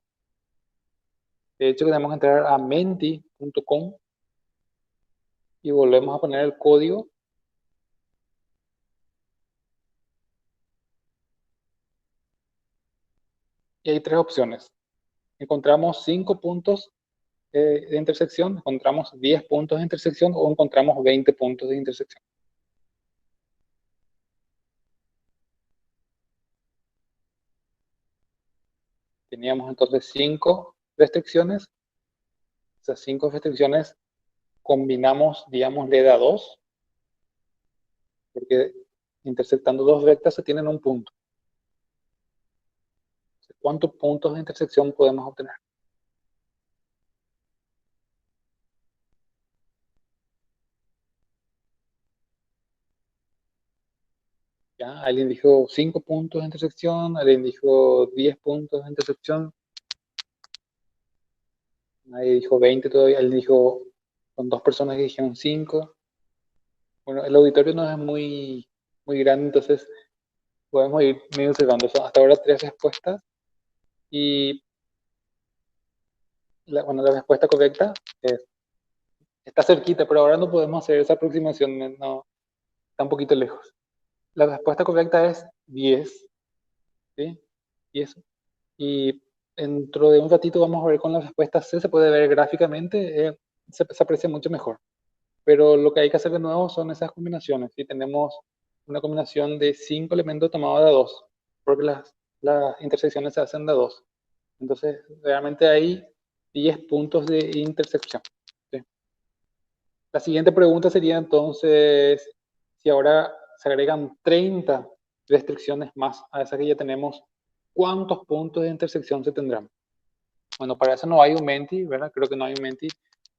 De hecho, tenemos que entrar a menti.com y volvemos a poner el código. Y hay 3 opciones. Encontramos 5 puntos de intersección, encontramos 10 puntos de intersección o encontramos 20 puntos de intersección. Teníamos entonces 5 restricciones. Esas 5 restricciones combinamos, digamos, de a 2, porque intersectando 2 rectas se tienen un punto. ¿Cuántos puntos de intersección podemos obtener? ¿Ya? Alguien dijo 5 puntos de intersección, alguien dijo 10 puntos de intersección, nadie dijo 20 todavía, alguien dijo, con 2 personas que dijeron 5. Bueno, el auditorio no es muy grande, entonces podemos ir medio observando. Son hasta ahora 3 respuestas y la respuesta correcta está cerquita, pero ahora no podemos hacer esa aproximación, no, está un poquito lejos. La respuesta correcta es 10, ¿sí? 10. Y dentro de un ratito vamos a ver con la respuesta C, se puede ver gráficamente, se aprecia mucho mejor. Pero lo que hay que hacer de nuevo son esas combinaciones. Si tenemos una combinación de 5 elementos tomados de 2, porque las intersecciones se hacen de 2. Entonces, realmente hay 10 puntos de intersección. ¿Sí? La siguiente pregunta sería entonces, si ahora se agregan 30 restricciones más a esas que ya tenemos, ¿cuántos puntos de intersección se tendrán? Bueno, para eso no hay un Menti, ¿verdad? Creo que no hay un Menti,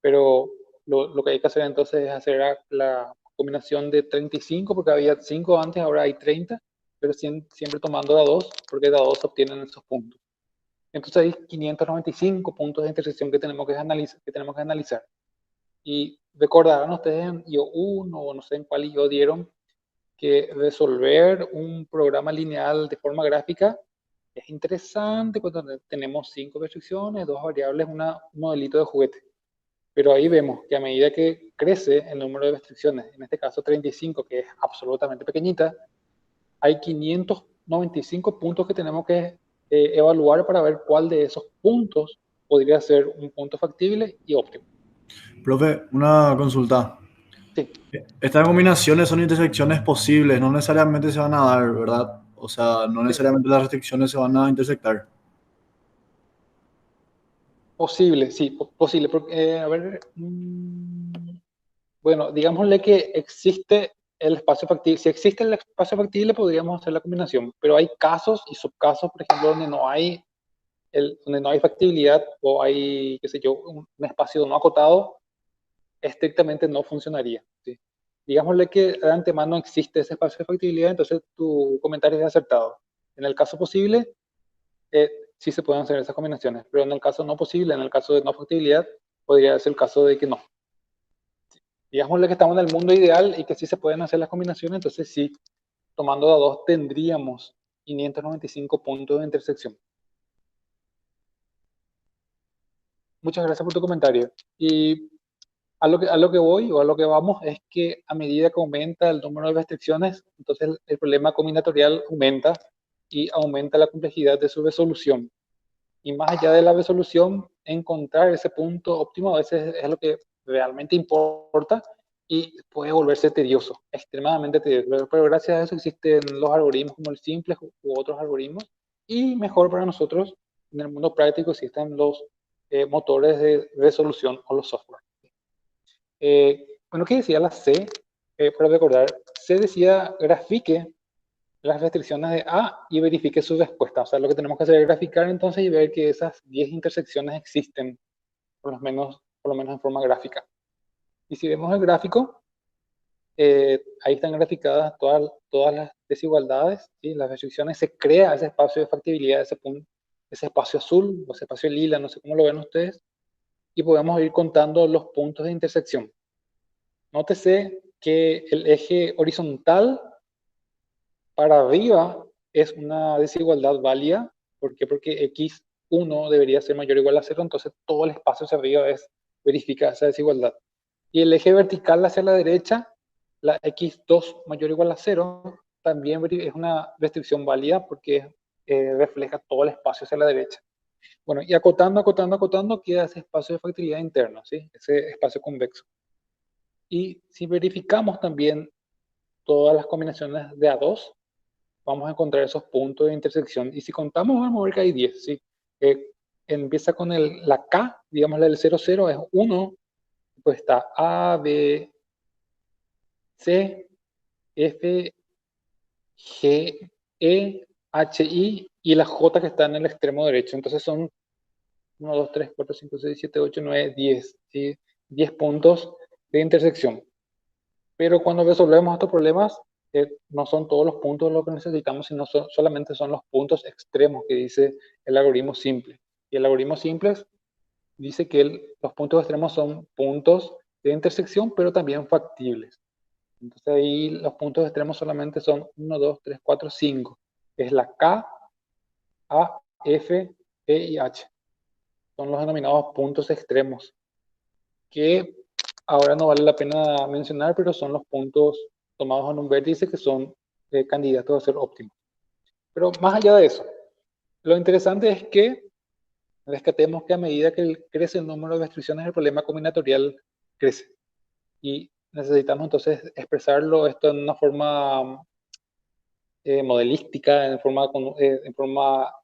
pero lo que hay que hacer entonces es hacer la combinación de 35, porque había 5 antes, ahora hay 30, pero siempre tomando de a 2, porque de a 2 se obtienen esos puntos. Entonces hay 595 puntos de intersección que tenemos que analizar. Y recordarán ustedes en IO1 o no sé en cuál IO dieron que resolver un programa lineal de forma gráfica es interesante cuando tenemos 5 restricciones, 2 variables, un modelito de juguete. Pero ahí vemos que a medida que crece el número de restricciones, en este caso 35, que es absolutamente pequeñita, hay 595 puntos que tenemos que evaluar para ver cuál de esos puntos podría ser un punto factible y óptimo. Profe, una consulta. Sí, Estas combinaciones son intersecciones posibles, no necesariamente se van a dar, ¿verdad? O sea, no sí. necesariamente las restricciones se van a intersectar. Posible, sí, posible. Porque, a ver, bueno, digámosle que existe el espacio factible. Si existe el espacio factible, podríamos hacer la combinación, pero hay casos y subcasos, por ejemplo, donde no hay factibilidad o hay, qué sé yo, un espacio no acotado, estrictamente no funcionaría. ¿Sí? Digámosle que de antemano existe ese espacio de factibilidad, entonces tu comentario es acertado. En el caso posible, sí se pueden hacer esas combinaciones, pero en el caso no posible, en el caso de no factibilidad, podría ser el caso de que no. Digámosle que estamos en el mundo ideal y que sí se pueden hacer las combinaciones, entonces sí, tomando de a 2 tendríamos 595 puntos de intersección. muchas gracias por tu comentario. Y a lo que voy o a lo que vamos es que a medida que aumenta el número de restricciones, entonces el problema combinatorial aumenta y aumenta la complejidad de su resolución. Y más allá de la resolución, encontrar ese punto óptimo a veces es lo que realmente importa y puede volverse tedioso, extremadamente tedioso. Pero gracias a eso existen los algoritmos como el simple u otros algoritmos. Y mejor para nosotros, en el mundo práctico, existen los motores de resolución o los software. Bueno, ¿qué decía la C? Para recordar, C decía grafique las restricciones de A y verifique su respuesta. O sea, lo que tenemos que hacer es graficar entonces y ver que esas 10 intersecciones existen, por lo menos en forma gráfica. Y si vemos el gráfico, ahí están graficadas todas las desigualdades, ¿sí? Las restricciones, se crea ese espacio de factibilidad, ese espacio azul o ese espacio lila, no sé cómo lo ven ustedes, y podemos ir contando los puntos de intersección. Nótese que el eje horizontal para arriba es una desigualdad válida. ¿Por qué? Porque x1 debería ser mayor o igual a 0, entonces todo el espacio hacia arriba verifica esa desigualdad. Y el eje vertical hacia la derecha, la x2 mayor o igual a 0, también es una restricción válida porque refleja todo el espacio hacia la derecha. Bueno, y acotando, queda ese espacio de factibilidad interno, ¿sí? Ese espacio convexo. Y si verificamos también todas las combinaciones de A2, vamos a encontrar esos puntos de intersección. Y si contamos, vamos a ver que hay 10, ¿sí? Empieza con la K, digamos la del 0, 0 es 1, pues está A, B, C, F, G, E, H, I y la J que está en el extremo derecho. Entonces son 1, 2, 3, 4, 5, 6, 7, 8, 9, 10, ¿sí? 10 puntos de intersección. Pero cuando resolvemos estos problemas, no son todos los puntos lo que necesitamos, sino solamente son los puntos extremos que dice el algoritmo simple. Y el algoritmo simple dice que los puntos extremos son puntos de intersección, pero también factibles. Entonces ahí los puntos extremos solamente son 1, 2, 3, 4, 5. Es la K, A, F, E y H. Son los denominados puntos extremos, que ahora no vale la pena mencionar, pero son los puntos tomados en un vértice que son candidatos a ser óptimos. Pero más allá de eso, lo interesante es que rescatemos que a medida que crece el número de restricciones, el problema combinatorial crece. Y necesitamos entonces expresarlo esto en una forma modelística, en forma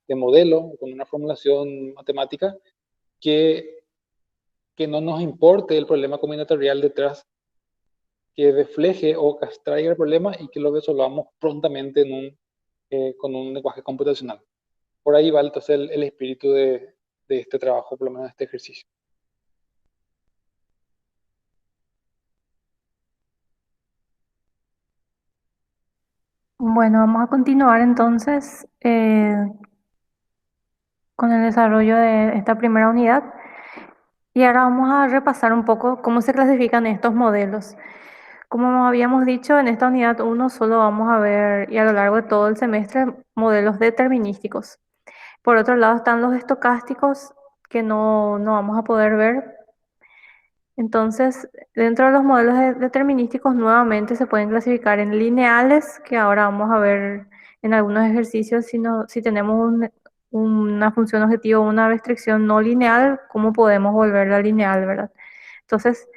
de modelo, con una formulación matemática que no nos importe el problema combinatorial detrás, que refleje o que extraiga el problema y que lo resolvamos prontamente con un lenguaje computacional. Por ahí va entonces el espíritu de este trabajo, por lo menos de este ejercicio. Bueno, vamos a continuar entonces con el desarrollo de esta primera unidad. Y ahora vamos a repasar un poco cómo se clasifican estos modelos. Como habíamos dicho, en esta unidad 1 solo vamos a ver, y a lo largo de todo el semestre, modelos determinísticos. Por otro lado están los estocásticos, que no vamos a poder ver. Entonces, dentro de los modelos determinísticos, nuevamente se pueden clasificar en lineales, que ahora vamos a ver en algunos ejercicios si tenemos una función objetivo o una restricción no lineal, cómo podemos volverla lineal, ¿verdad? Entonces,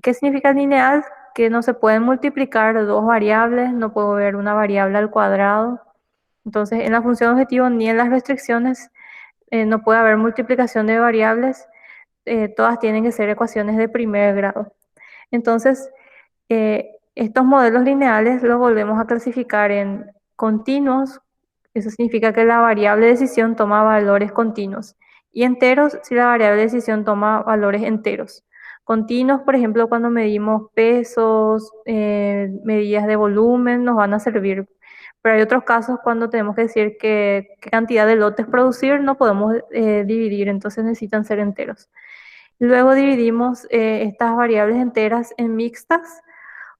¿qué significa lineal? Que no se pueden multiplicar dos variables, no puedo ver una variable al cuadrado. Entonces, en la función objetivo ni en las restricciones no puede haber multiplicación de variables, todas tienen que ser ecuaciones de primer grado. Entonces, estos modelos lineales los volvemos a clasificar en continuos, eso significa que la variable de decisión toma valores continuos, y enteros si la variable de decisión toma valores enteros. Continuos, por ejemplo, cuando medimos pesos, medidas de volumen, nos van a servir. Pero hay otros casos cuando tenemos que decir qué cantidad de lotes producir, no podemos dividir, entonces necesitan ser enteros. Luego dividimos estas variables enteras en mixtas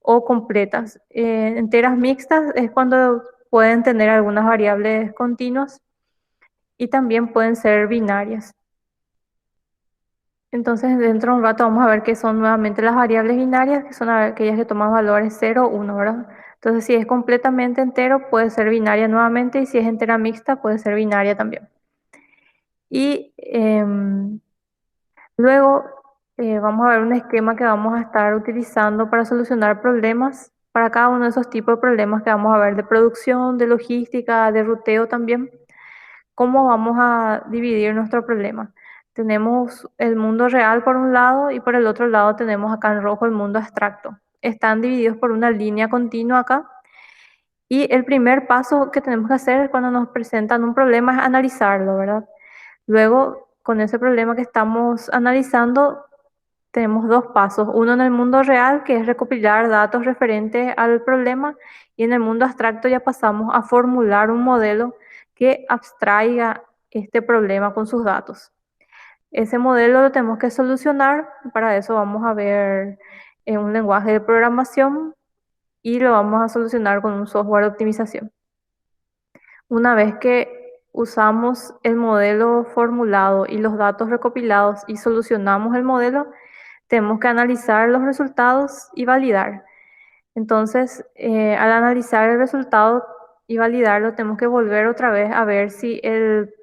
o completas. Enteras mixtas es cuando pueden tener algunas variables continuas y también pueden ser binarias. Entonces, dentro de un rato vamos a ver qué son nuevamente las variables binarias, que son aquellas que toman valores 0 o 1, ¿verdad? Entonces, si es completamente entero, puede ser binaria nuevamente, y si es entera mixta, puede ser binaria también. Y luego vamos a ver un esquema que vamos a estar utilizando para solucionar problemas, para cada uno de esos tipos de problemas que vamos a ver de producción, de logística, de ruteo también. ¿Cómo vamos a dividir nuestro problema? Tenemos el mundo real por un lado y por el otro lado tenemos acá en rojo el mundo abstracto. Están divididos por una línea continua acá. Y el primer paso que tenemos que hacer cuando nos presentan un problema es analizarlo, ¿verdad? Luego, con ese problema que estamos analizando, tenemos dos pasos. Uno en el mundo real, que es recopilar datos referentes al problema, y en el mundo abstracto ya pasamos a formular un modelo que abstraiga este problema con sus datos. Ese modelo lo tenemos que solucionar. Para eso vamos a ver un lenguaje de programación y lo vamos a solucionar con un software de optimización. Una vez que usamos el modelo formulado y los datos recopilados y solucionamos el modelo, tenemos que analizar los resultados y validar. Entonces, al analizar el resultado y validarlo, tenemos que volver otra vez a ver si el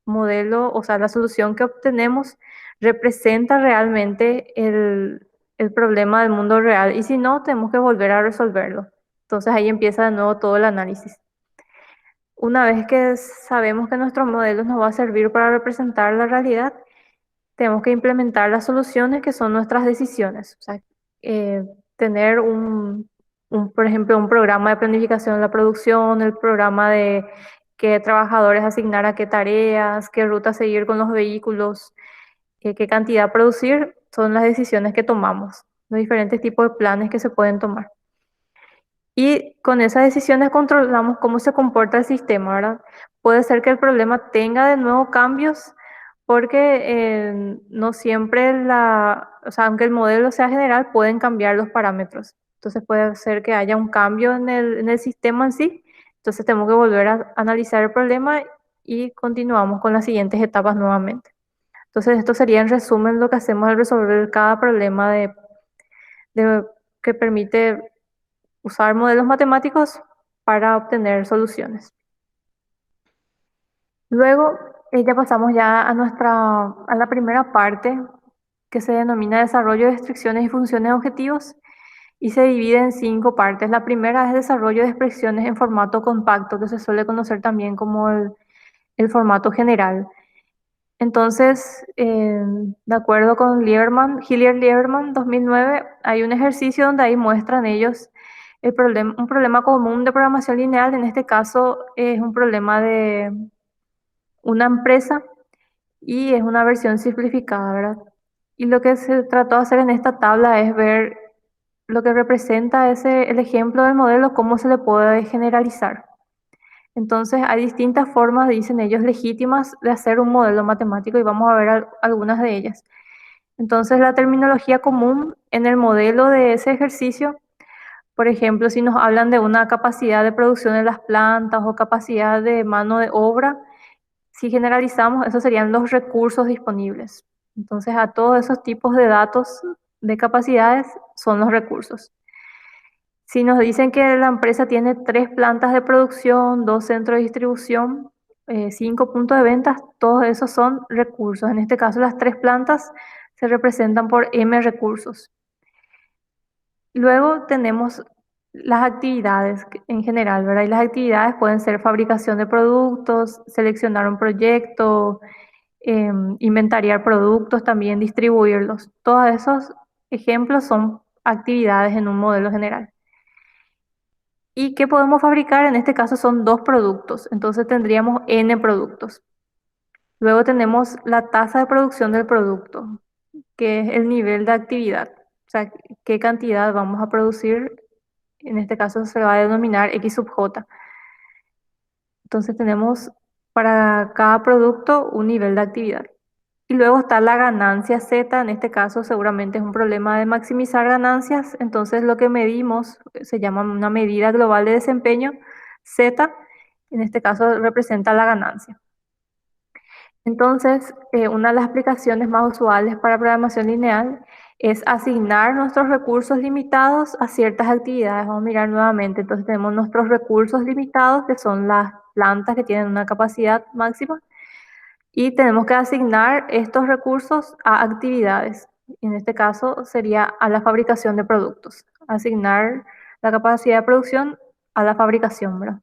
modelo, o sea, la solución que obtenemos representa realmente el problema del mundo real. Y si no, tenemos que volver a resolverlo. Entonces ahí empieza de nuevo todo el análisis. Una vez que sabemos que nuestro modelo nos va a servir para representar la realidad, tenemos que implementar las soluciones que son nuestras decisiones. O sea, tener por ejemplo, un programa de planificación de la producción, el programa de qué trabajadores asignar a qué tareas, qué ruta seguir con los vehículos, qué cantidad producir, son las decisiones que tomamos, los diferentes tipos de planes que se pueden tomar. Y con esas decisiones controlamos cómo se comporta el sistema, ¿verdad? Puede ser que el problema tenga de nuevo cambios porque no siempre o sea, aunque el modelo sea general, pueden cambiar los parámetros. Entonces puede ser que haya un cambio en el sistema en sí. Entonces tenemos que volver a analizar el problema y continuamos con las siguientes etapas nuevamente. Entonces esto sería en resumen lo que hacemos al resolver cada problema que permite usar modelos matemáticos para obtener soluciones. Luego ya pasamos ya a la primera parte, que se denomina desarrollo de restricciones y funciones objetivos, y se divide en 5 partes. La primera es desarrollo de expresiones en formato compacto, que se suele conocer también como el formato general. Entonces, de acuerdo con Hillier-Lieberman 2009, hay un ejercicio donde ahí muestran ellos un problema común de programación lineal. En este caso es un problema de una empresa y es una versión simplificada, ¿verdad? Y lo que se trató de hacer en esta tabla es ver lo que representa el ejemplo del modelo, cómo se le puede generalizar. Entonces hay distintas formas, dicen ellos, legítimas de hacer un modelo matemático, y vamos a ver algunas de ellas. Entonces la terminología común en el modelo de ese ejercicio, por ejemplo, si nos hablan de una capacidad de producción en las plantas o capacidad de mano de obra, si generalizamos, esos serían los recursos disponibles. Entonces a todos esos tipos de datos de capacidades son los recursos. Si nos dicen que la empresa tiene 3 plantas de producción, 2 centros de distribución, 5 puntos de ventas, todos esos son recursos. En este caso, las 3 plantas se representan por M recursos. Luego tenemos las actividades en general, ¿verdad? Y las actividades pueden ser fabricación de productos, seleccionar un proyecto, inventariar productos, también distribuirlos. Todos esos ejemplos son actividades en un modelo general. ¿Y qué podemos fabricar? En este caso son 2 productos, entonces tendríamos N productos. Luego tenemos la tasa de producción del producto, que es el nivel de actividad, o sea, qué cantidad vamos a producir. En este caso se va a denominar X sub J. Entonces tenemos para cada producto un nivel de actividad. Y luego está la ganancia Z. En este caso seguramente es un problema de maximizar ganancias. Entonces lo que medimos se llama una medida global de desempeño, Z. En este caso representa la ganancia. Entonces, una de las aplicaciones más usuales para programación lineal es asignar nuestros recursos limitados a ciertas actividades. Vamos a mirar nuevamente. Entonces tenemos nuestros recursos limitados, que son las plantas que tienen una capacidad máxima, y tenemos que asignar estos recursos a actividades. En este caso sería a la fabricación de productos. Asignar la capacidad de producción a la fabricación, ¿verdad?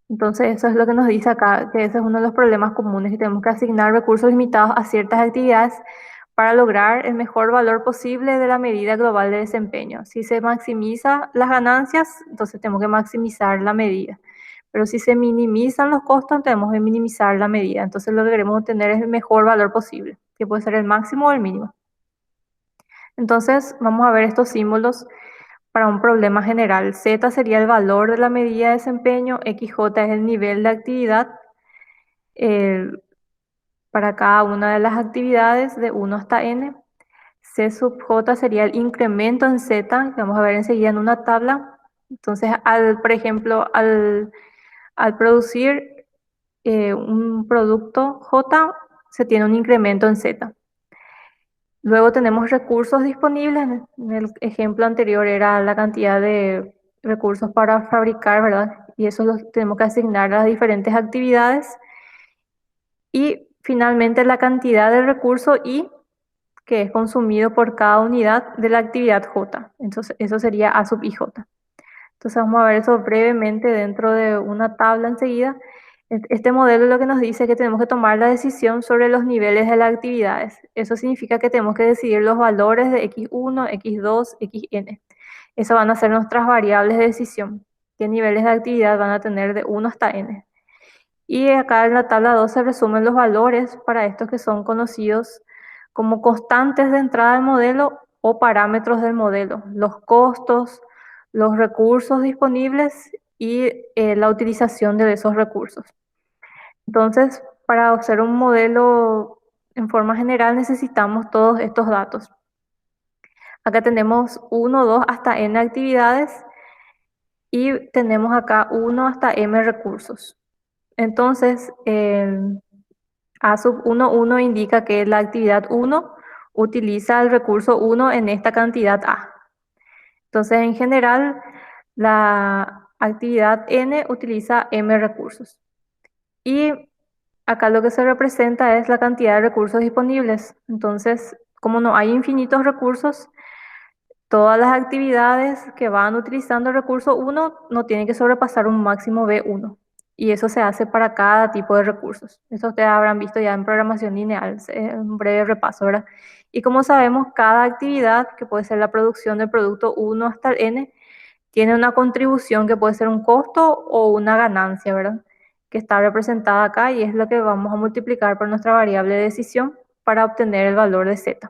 Entonces, eso es lo que nos dice acá, que ese es uno de los problemas comunes, que tenemos que asignar recursos limitados a ciertas actividades para lograr el mejor valor posible de la medida global de desempeño. Si se maximiza las ganancias, entonces tenemos que maximizar la medida. Pero si se minimizan los costos, tenemos que minimizar la medida. Entonces, lo que queremos obtener es el mejor valor posible, que puede ser el máximo o el mínimo. Entonces, vamos a ver estos símbolos para un problema general. Z sería el valor de la medida de desempeño, XJ es el nivel de actividad para cada una de las actividades de 1 hasta n. C sub J sería el incremento en Z, que vamos a ver enseguida en una tabla. Entonces, por ejemplo, al producir un producto J, se tiene un incremento en Z. Luego tenemos recursos disponibles. En el ejemplo anterior era la cantidad de recursos para fabricar, ¿verdad? Y eso los tenemos que asignar a las diferentes actividades. Y finalmente la cantidad de recurso I, que es consumido por cada unidad de la actividad J. Entonces eso sería A sub IJ. Entonces vamos a ver eso brevemente dentro de una tabla enseguida. Este modelo lo que nos dice es que tenemos que tomar la decisión sobre los niveles de las actividades. Eso significa que tenemos que decidir los valores de x1, x2, xn. Eso van a ser nuestras variables de decisión. ¿Qué niveles de actividad van a tener de 1 hasta n? Y acá en la tabla 2 se resumen los valores para estos que son conocidos como constantes de entrada del modelo o parámetros del modelo. Los costos, los recursos disponibles y la utilización de esos recursos. Entonces, para hacer un modelo en forma general necesitamos todos estos datos. Acá tenemos 1, 2 hasta n actividades y tenemos acá 1 hasta m recursos. Entonces, A sub 1, 1 indica que la actividad 1 utiliza el recurso 1 en esta cantidad A. Entonces, en general, la actividad n utiliza m recursos. Y acá lo que se representa es la cantidad de recursos disponibles. Entonces, como no hay infinitos recursos, todas las actividades que van utilizando el recurso 1 no tienen que sobrepasar un máximo B1. Y eso se hace para cada tipo de recursos. Eso ustedes habrán visto ya en programación lineal, es un breve repaso, ¿verdad? Y como sabemos, cada actividad, que puede ser la producción del producto 1 hasta el n, tiene una contribución que puede ser un costo o una ganancia, ¿verdad? Que está representada acá y es lo que vamos a multiplicar por nuestra variable de decisión para obtener el valor de z.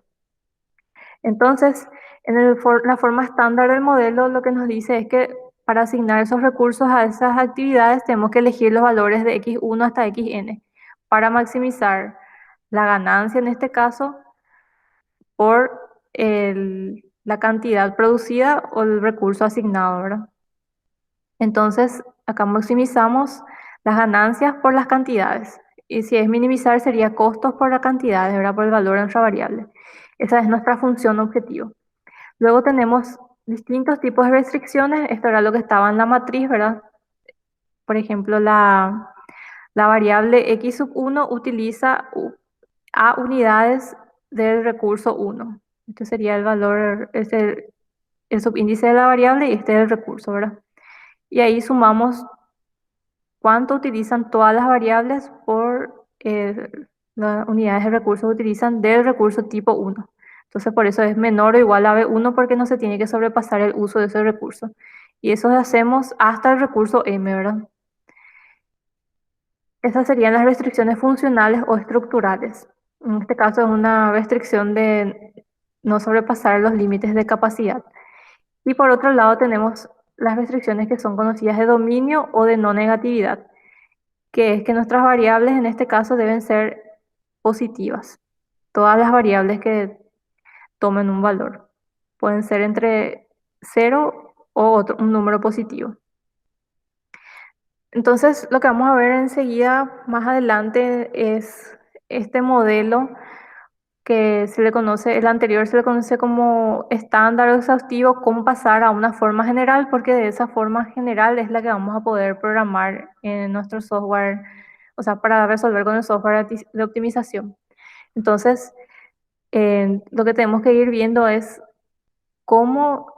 Entonces, en la forma estándar del modelo lo que nos dice es que para asignar esos recursos a esas actividades tenemos que elegir los valores de x1 hasta xn para maximizar la ganancia en este caso por la cantidad producida o el recurso asignado, ¿verdad? Entonces, acá maximizamos las ganancias por las cantidades. Y si es minimizar, sería costos por las cantidades, ¿verdad? Por el valor de nuestra variable. Esa es nuestra función objetivo. Luego tenemos distintos tipos de restricciones. Esto era lo que estaba en la matriz, ¿verdad? Por ejemplo, la variable x sub 1 utiliza a unidades del recurso 1. Este sería el valor, el subíndice de la variable y este es el recurso, ¿verdad? Y ahí sumamos cuánto utilizan todas las variables por las unidades de recursos que utilizan del recurso tipo 1. Entonces, por eso es menor o igual a B1 porque no se tiene que sobrepasar el uso de ese recurso. Y eso lo hacemos hasta el recurso M, ¿verdad? Esas serían las restricciones funcionales o estructurales. En este caso es una restricción de no sobrepasar los límites de capacidad. Y por otro lado tenemos las restricciones que son conocidas de dominio o de no negatividad, que es que nuestras variables en este caso deben ser positivas. Todas las variables que tomen un valor pueden ser entre 0 o un número positivo. Entonces, lo que vamos a ver enseguida, más adelante, es este modelo que se le conoce, el anterior se le conoce como estándar o exhaustivo, cómo pasar a una forma general, porque de esa forma general es la que vamos a poder programar en nuestro software, o sea, para resolver con el software de optimización. Entonces, lo que tenemos que ir viendo es cómo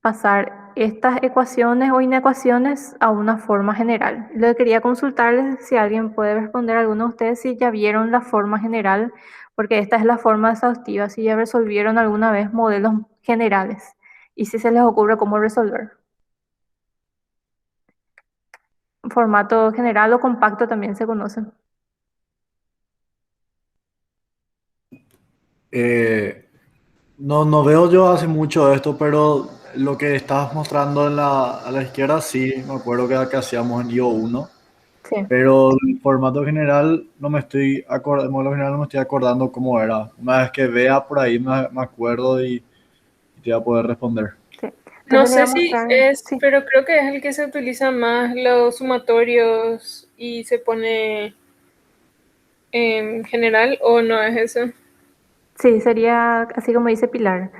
pasar estas ecuaciones o inecuaciones a una forma general. Lo que quería consultarles si alguien puede responder a alguno de ustedes si ya vieron la forma general, porque esta es la forma exhaustiva, si ya resolvieron alguna vez modelos generales y si se les ocurre cómo resolver. Formato general o compacto también se conoce. Eh, no veo yo hace mucho esto, pero lo que estabas mostrando a la izquierda, sí, me acuerdo que hacíamos en IO1, Sí. pero el formato general no me estoy acordando, el modelo general no me estoy acordando cómo era. Una vez que vea por ahí me acuerdo y te voy a poder responder. Sí. No Entonces le voy sé a si mostrar, es, sí, pero creo que es el que se utiliza más los sumatorios y se pone en general, o no es eso. sí, sería así como dice Pilar.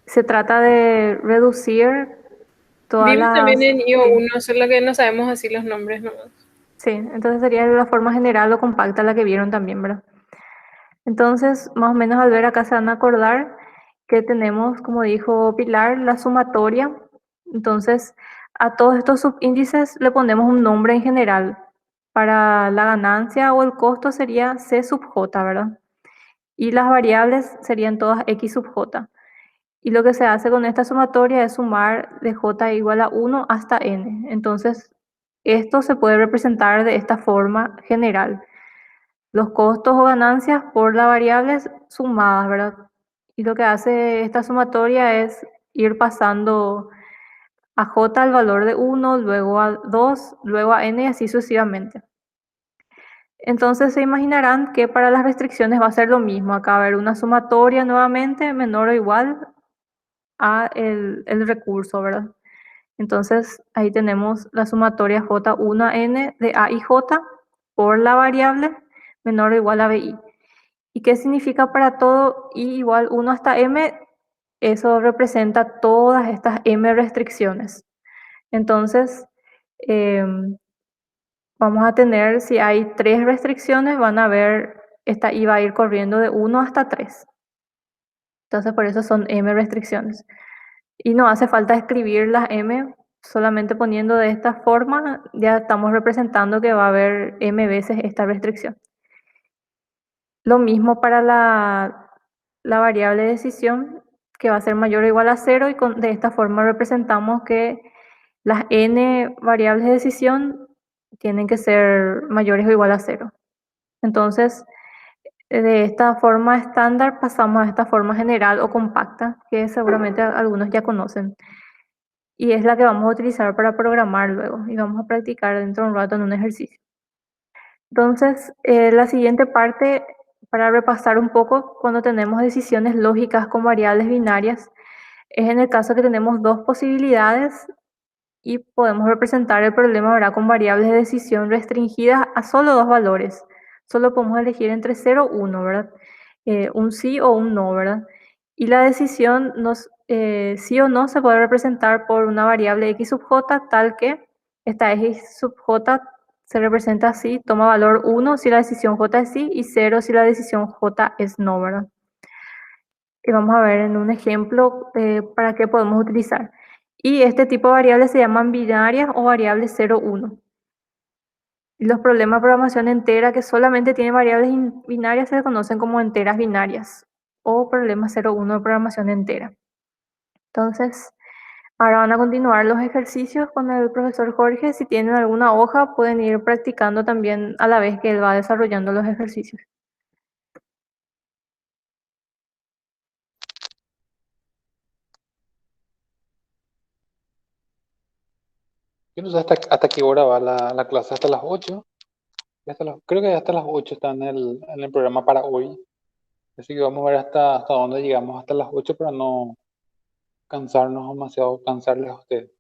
Se trata de reducir todas Vimos también las... en IO Sí, 1, solo que no sabemos así los nombres nomás. sí, entonces sería la forma general o compacta la que vieron también, ¿verdad? Entonces, más o menos al ver acá se van a acordar que tenemos, como dijo Pilar, la sumatoria. Entonces, a todos estos subíndices le ponemos un nombre en general. Para la ganancia o el costo sería C sub J, ¿verdad? Y las variables serían todas X sub J. Y lo que se hace con esta sumatoria es sumar de J igual a 1 hasta N. Entonces, esto se puede representar de esta forma general. Los costos o ganancias por las variables sumadas, ¿verdad? Y lo que hace esta sumatoria es ir pasando a J el valor de 1, luego a 2, luego a N y así sucesivamente. Entonces se imaginarán que para las restricciones va a ser lo mismo. Acá va a haber una sumatoria nuevamente menor o igual a el recurso, ¿verdad? Entonces ahí tenemos la sumatoria J1 a N de A y J por la variable menor o igual a BI. ¿Y qué significa para todo I igual 1 hasta M? Eso representa todas estas M restricciones. Entonces, vamos a tener, si hay 3 restricciones, van a ver, esta I va a ir corriendo de 1 hasta 3. Entonces, por eso son M restricciones. Y no hace falta escribir las M, solamente poniendo de esta forma, ya estamos representando que va a haber M veces esta restricción. Lo mismo para la variable de decisión, que va a ser mayor o igual a 0, y de esta forma representamos que las n variables de decisión tienen que ser mayores o igual a 0. Entonces, de esta forma estándar pasamos a esta forma general o compacta, que seguramente algunos ya conocen. Y es la que vamos a utilizar para programar luego, y vamos a practicar dentro de un rato en un ejercicio. Entonces, la siguiente parte, para repasar un poco, cuando tenemos decisiones lógicas con variables binarias, es en el caso que tenemos dos posibilidades y podemos representar el problema, ¿verdad?, con variables de decisión restringidas a solo dos valores. Solo podemos elegir entre 0 y 1, ¿verdad? Un sí o un no, ¿verdad? Y la decisión sí o no se puede representar por una variable x sub j, tal que esta x sub j se representa así, toma valor 1 si la decisión j es sí y 0 si la decisión j es no, ¿verdad? Y vamos a ver en un ejemplo para qué podemos utilizar. Y este tipo de variables se llaman binarias o variables 0, 1. Y los problemas de programación entera que solamente tienen variables binarias se conocen como enteras binarias o problemas 0, 1 de programación entera. Entonces, ahora van a continuar los ejercicios con el profesor Jorge. Si tienen alguna hoja, pueden ir practicando también a la vez que él va desarrollando los ejercicios. Yo no sé hasta qué hora va la clase, hasta las 8. Creo que hasta las 8 está en el programa para hoy. Así que vamos a ver hasta dónde llegamos, hasta las 8 para no cansarnos demasiado, cansarles a ustedes.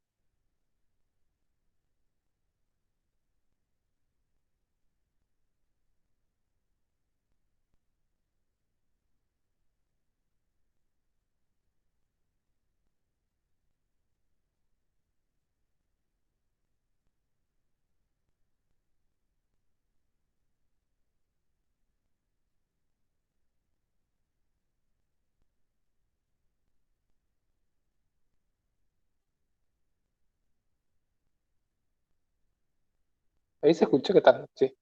Ahí se escucha, ¿qué tal? Sí.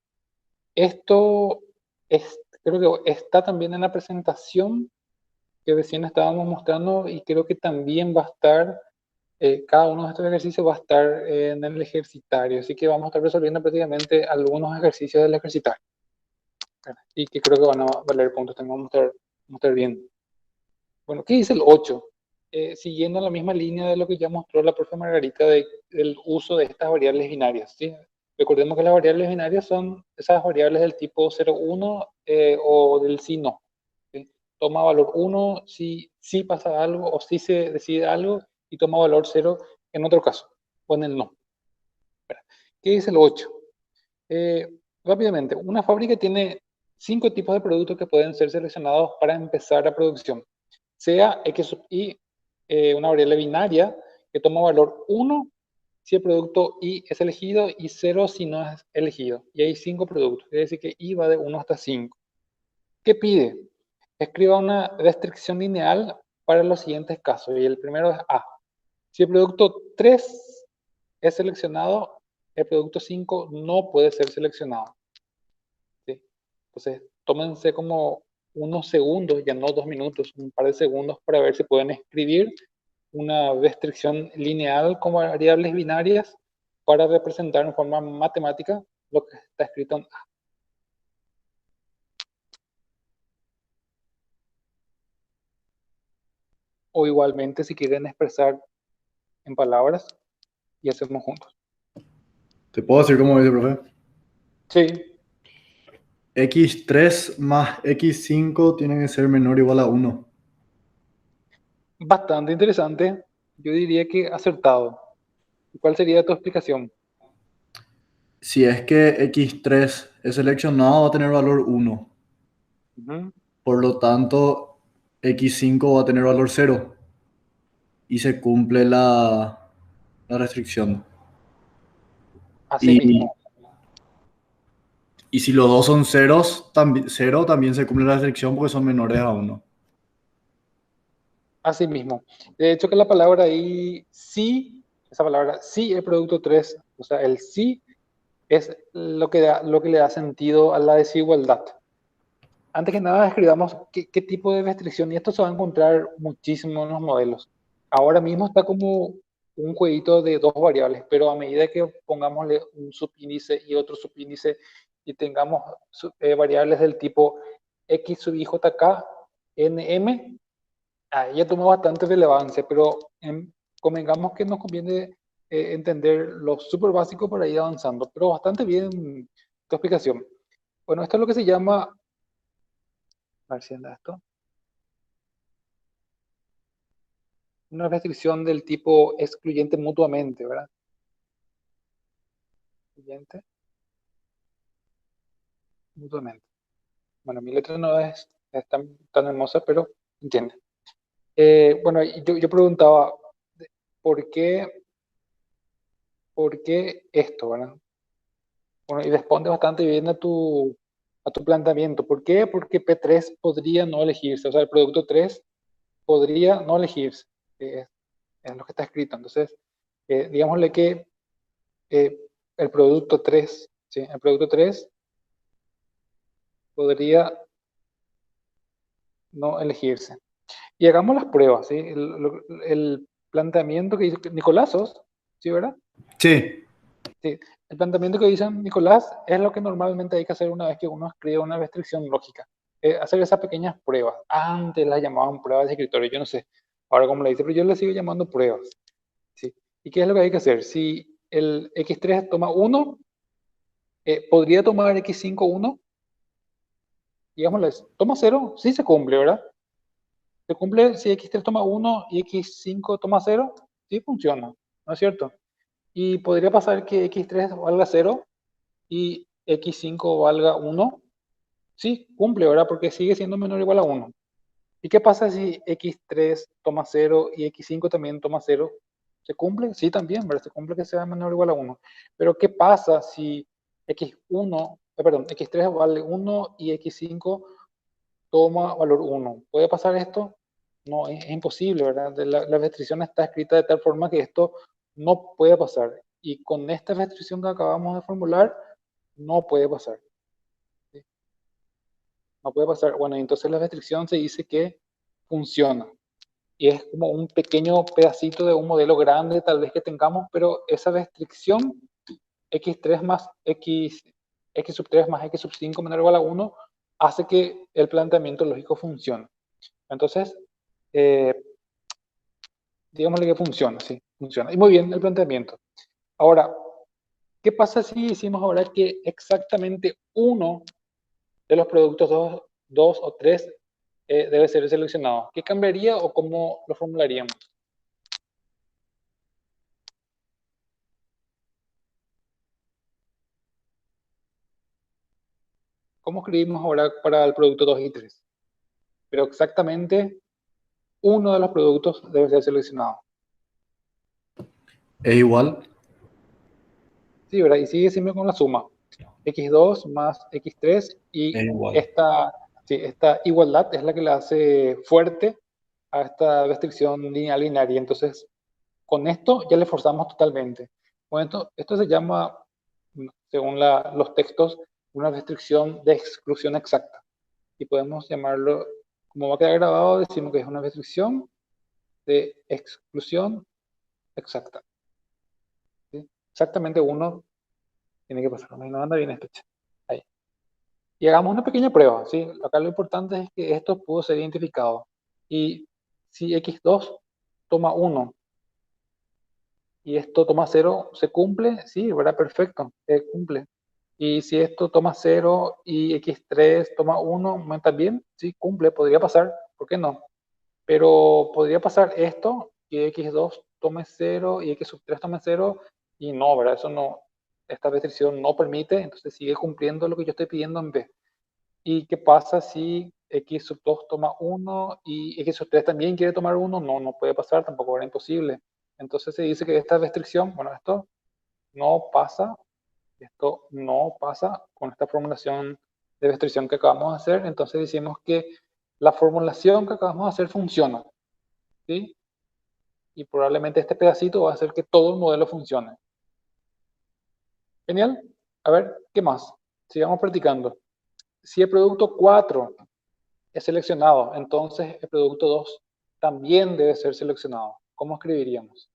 Esto creo que está también en la presentación que recién estábamos mostrando y creo que también va a estar, cada uno de estos ejercicios va a estar en el ejercitario, así que vamos a estar resolviendo prácticamente algunos ejercicios del ejercitario, ¿verdad? Y que creo que van a valer puntos, tengo que mostrar bien. Bueno, ¿qué dice el 8? Siguiendo la misma línea de lo que ya mostró la profe Margarita del uso de estas variables binarias, ¿sí? Recordemos que las variables binarias son esas variables del tipo 0, 1 o del sí, no. ¿Sí? Toma valor 1 si sí pasa algo o si se decide algo y toma valor 0 en otro caso, o en el no. ¿Qué dice el 8? Rápidamente, una fábrica tiene 5 tipos de productos que pueden ser seleccionados para empezar la producción. Sea X sub Y una variable binaria que toma valor 1 si el producto Y es elegido y 0 si no es elegido. Y hay 5 productos, es decir que Y va de 1 hasta 5. ¿Qué pide? Escriba una restricción lineal para los siguientes casos. Y el primero es A. Si el producto 3 es seleccionado, el producto 5 no puede ser seleccionado. ¿Sí? Entonces, tómense como unos segundos, ya no 2 minutos, un par de segundos para ver si pueden escribir una restricción lineal con variables binarias para representar en forma matemática lo que está escrito en A. O igualmente si quieren expresar en palabras y hacemos juntos. ¿Te puedo decir cómo dice, profe? Sí, X3 más X5 tiene que ser menor o igual a 1. bastante interesante. Yo diría que acertado. ¿Cuál sería tu explicación? Si es que X3 es seleccionado, va a tener valor 1. Ujú. Por lo tanto, X5 va a tener valor 0. Y se cumple la restricción. Así Y, mismo, y si los dos son ceros, 0 también se cumple la restricción porque son menores a 1. así mismo. De hecho que la palabra ahí sí, esa palabra sí, el producto 3, o sea, el sí es lo que le da sentido a la desigualdad. Antes que nada, escribamos qué tipo de restricción, y esto se va a encontrar muchísimo en los modelos. Ahora mismo está como un jueguito de dos variables, pero a medida que pongámosle un subíndice y otro subíndice y tengamos variables del tipo x sub i j k nm, ahí ya toma bastante relevancia, pero convengamos que nos conviene entender lo súper básico para ir avanzando, pero bastante bien tu explicación. Bueno, esto es lo que se llama, a ver si anda esto, una restricción del tipo excluyente mutuamente, ¿verdad? Excluyente mutuamente. Bueno, mi letra no es tan hermosa, pero entiende. Bueno, yo preguntaba, ¿por qué, ¿por qué esto, verdad? Bueno, y responde bastante bien a tu planteamiento. ¿Por qué? Porque P3 podría no elegirse, o sea, el producto 3 podría no elegirse, eh, es lo que está escrito. Entonces, digámosle que eh, el producto 3, ¿sí? El producto 3 podría no elegirse. Y hagamos las pruebas, ¿sí? El planteamiento que hizo Nicolás, ¿sos? ¿Sí, verdad? Sí, Sí. El planteamiento que dice Nicolás es lo que normalmente hay que hacer una vez que uno escribe una restricción lógica. Hacer esas pequeñas pruebas. Antes las llamaban pruebas de escritorio, yo no sé ahora cómo le dice, pero yo le sigo llamando pruebas. ¿Sí? ¿Y qué es lo que hay que hacer? Si el X3 toma 1, ¿podría tomar X5 1? Digámosle, toma 0, sí se cumple, ¿verdad? Se cumple si X3 toma 1 y X5 toma 0, sí funciona, ¿no es cierto? Y podría pasar que X3 valga 0 y X5 valga 1, sí, cumple, ¿verdad? Porque sigue siendo menor o igual a 1. ¿Y qué pasa si X3 toma 0 y X5 también toma 0? ¿Se cumple? Sí, también, ¿verdad? Se cumple que sea menor o igual a 1. Pero ¿qué pasa si X3 vale 1 y X5 toma valor 1? ¿Puede pasar esto? No, es imposible, ¿verdad? La restricción está escrita de tal forma que esto no puede pasar. Y con esta restricción que acabamos de formular, no puede pasar. ¿Sí? No puede pasar. Bueno, entonces la restricción se dice que funciona. Y es como un pequeño pedacito de un modelo grande tal vez que tengamos, pero esa restricción x3 más x sub 3 más x sub 5 menor o igual a 1 hace que el planteamiento lógico funcione. Entonces, digámosle que funciona, sí, funciona. Y muy bien el planteamiento. Ahora, ¿qué pasa si decimos ahora que exactamente uno de los productos 2 o 3 debe ser seleccionado? ¿Qué cambiaría o cómo lo formularíamos? ¿Cómo escribimos ahora para el producto 2 y 3? Pero exactamente uno de los productos debe ser seleccionado. Es igual. Sí, ¿verdad? Y sigue siempre con la suma. X2 más X3 y Es igual. esta igualdad es la que le hace fuerte a esta restricción lineal binaria. Entonces, con esto ya le forzamos totalmente. Bueno, esto se llama, según los textos, una restricción de exclusión exacta. Y podemos llamarlo, como va a quedar grabado, decimos que es una restricción de exclusión exacta. ¿Sí? Exactamente uno tiene que pasar. No anda bien esto. Ahí. Y hagamos una pequeña prueba. ¿Sí? Acá lo importante es que esto pudo ser identificado. Y si x2 toma 1 y esto toma 0, ¿se cumple? Sí, ¿verdad? Perfecto, cumple. Y si esto toma 0 y x3 toma 1, también, sí, cumple, podría pasar, ¿por qué no? Pero podría pasar esto, que x2 tome 0 y x sub 3 tome 0, y no, ¿verdad? Eso no, esta restricción no permite, entonces sigue cumpliendo lo que yo estoy pidiendo en B. ¿Y qué pasa si x sub 2 toma 1 y x sub 3 también quiere tomar 1? No, no puede pasar, tampoco era imposible. Entonces se dice que esta restricción, bueno, esto no pasa con esta formulación de restricción que acabamos de hacer. Entonces decimos que la formulación que acabamos de hacer funciona, ¿sí? Y probablemente este pedacito va a hacer que todo el modelo funcione. Genial. A ver, ¿qué más? Sigamos practicando. Si el producto 4 es seleccionado, entonces el producto 2 también debe ser seleccionado. ¿Cómo escribiríamos?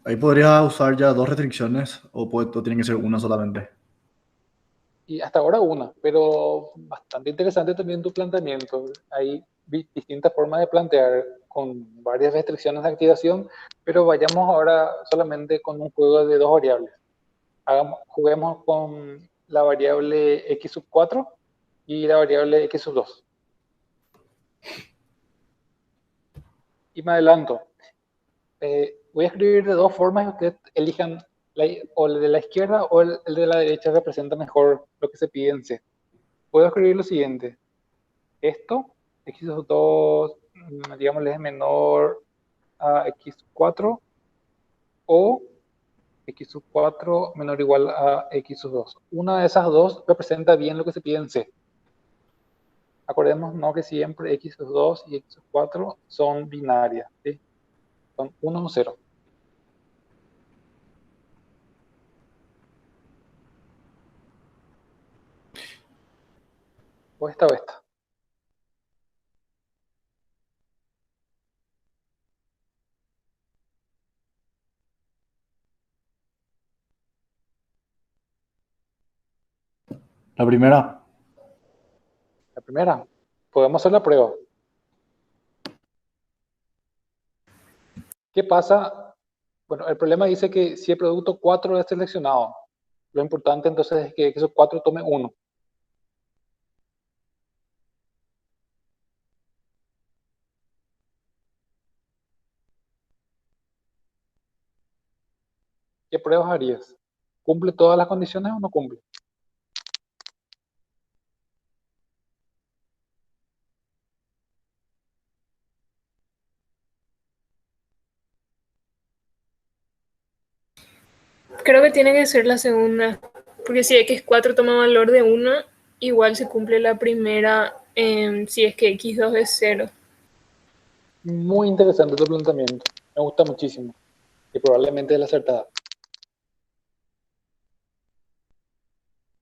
Ahí podrías usar ya dos restricciones o tiene que ser una solamente. Y hasta ahora una, pero bastante interesante también tu planteamiento. Hay distintas formas de plantear con varias restricciones de activación, pero vayamos ahora solamente con un juego de dos variables. Juguemos con la variable x sub 4 y la variable x sub 2. Y me adelanto. Voy a escribir de dos formas y ustedes elijan o el de la izquierda o el de la derecha representa mejor lo que se pide en C. Puedo escribir lo siguiente. Esto, x sub 2, digámosle, es menor a x4 o x sub 4 menor o igual a x sub 2. Una de esas dos representa bien lo que se pide en C. Acordémonos que siempre x sub 2 y x sub 4 son binarias, ¿sí? Son 1 o 0. O esta o esta. La primera. La primera, podemos hacer la prueba. ¿Qué pasa? Bueno, el problema dice que si el producto 4 es seleccionado, lo importante entonces es que esos 4 tome 1. ¿Qué pruebas harías? ¿Cumple todas las condiciones o no cumple? Creo que tiene que ser la segunda, porque si x4 toma valor de 1, igual se cumple la primera si es que x2 es 0. Muy interesante tu planteamiento. Me gusta muchísimo. Y probablemente es la acertada.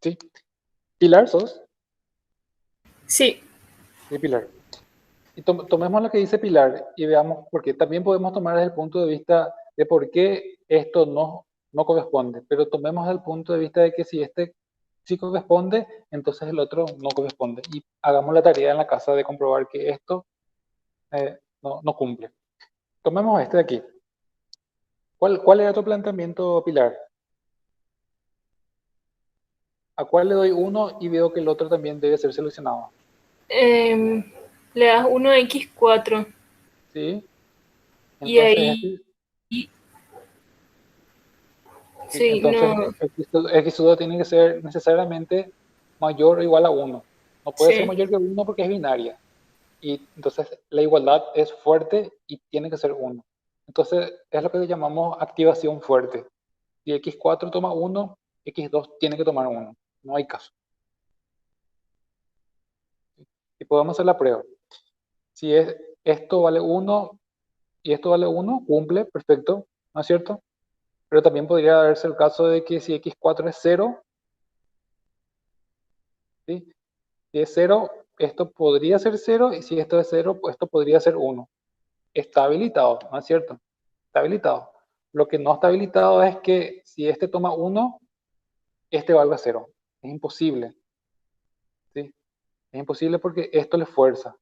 ¿Sí? Pilar, ¿sos? Sí, Sí, Pilar. Y tomemos lo que dice Pilar y veamos, porque también podemos tomar desde el punto de vista de por qué esto no corresponde, pero tomemos el punto de vista de que si este sí corresponde, entonces el otro no corresponde. Y hagamos la tarea en la casa de comprobar que esto no cumple. Tomemos este de aquí. ¿Cuál era tu planteamiento, Pilar? ¿A cuál le doy uno y veo que el otro también debe ser seleccionado? em, le das 1 a x4 ¿Sí? y Entonces, ahí, sí, sí, entonces no, x2 tiene que ser necesariamente mayor o igual a uno. No puede ser sí, mayor que uno porque es binaria. Y entonces la igualdad es fuerte y tiene que ser uno. Entonces es lo que llamamos activación fuerte. Si x4 toma uno, x2 tiene que tomar uno. No hay caso. Y podemos hacer la prueba. Si esto vale uno y esto vale uno, cumple, perfecto, ¿no es cierto? Pero también podría darse el caso de que si x4 es cero, ¿sí? Si es cero, esto podría ser cero, y si esto es cero, pues esto podría ser uno. Está habilitado, ¿no es cierto? Está habilitado. Lo que no está habilitado es que si este toma uno, este valga cero. Es imposible, ¿sí? Es imposible porque esto le fuerza.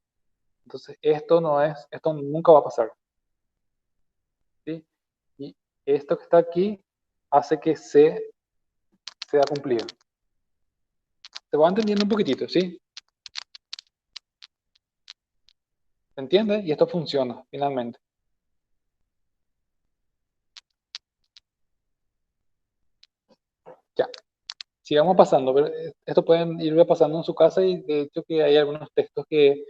Entonces, esto nunca va a pasar, ¿sí? Y esto que está aquí hace que C sea cumplido. Se va entendiendo un poquitito, ¿sí? ¿Se entiende? Y esto funciona, finalmente. Ya. Sigamos pasando, pero esto pueden ir pasando en su casa y de hecho que hay algunos textos que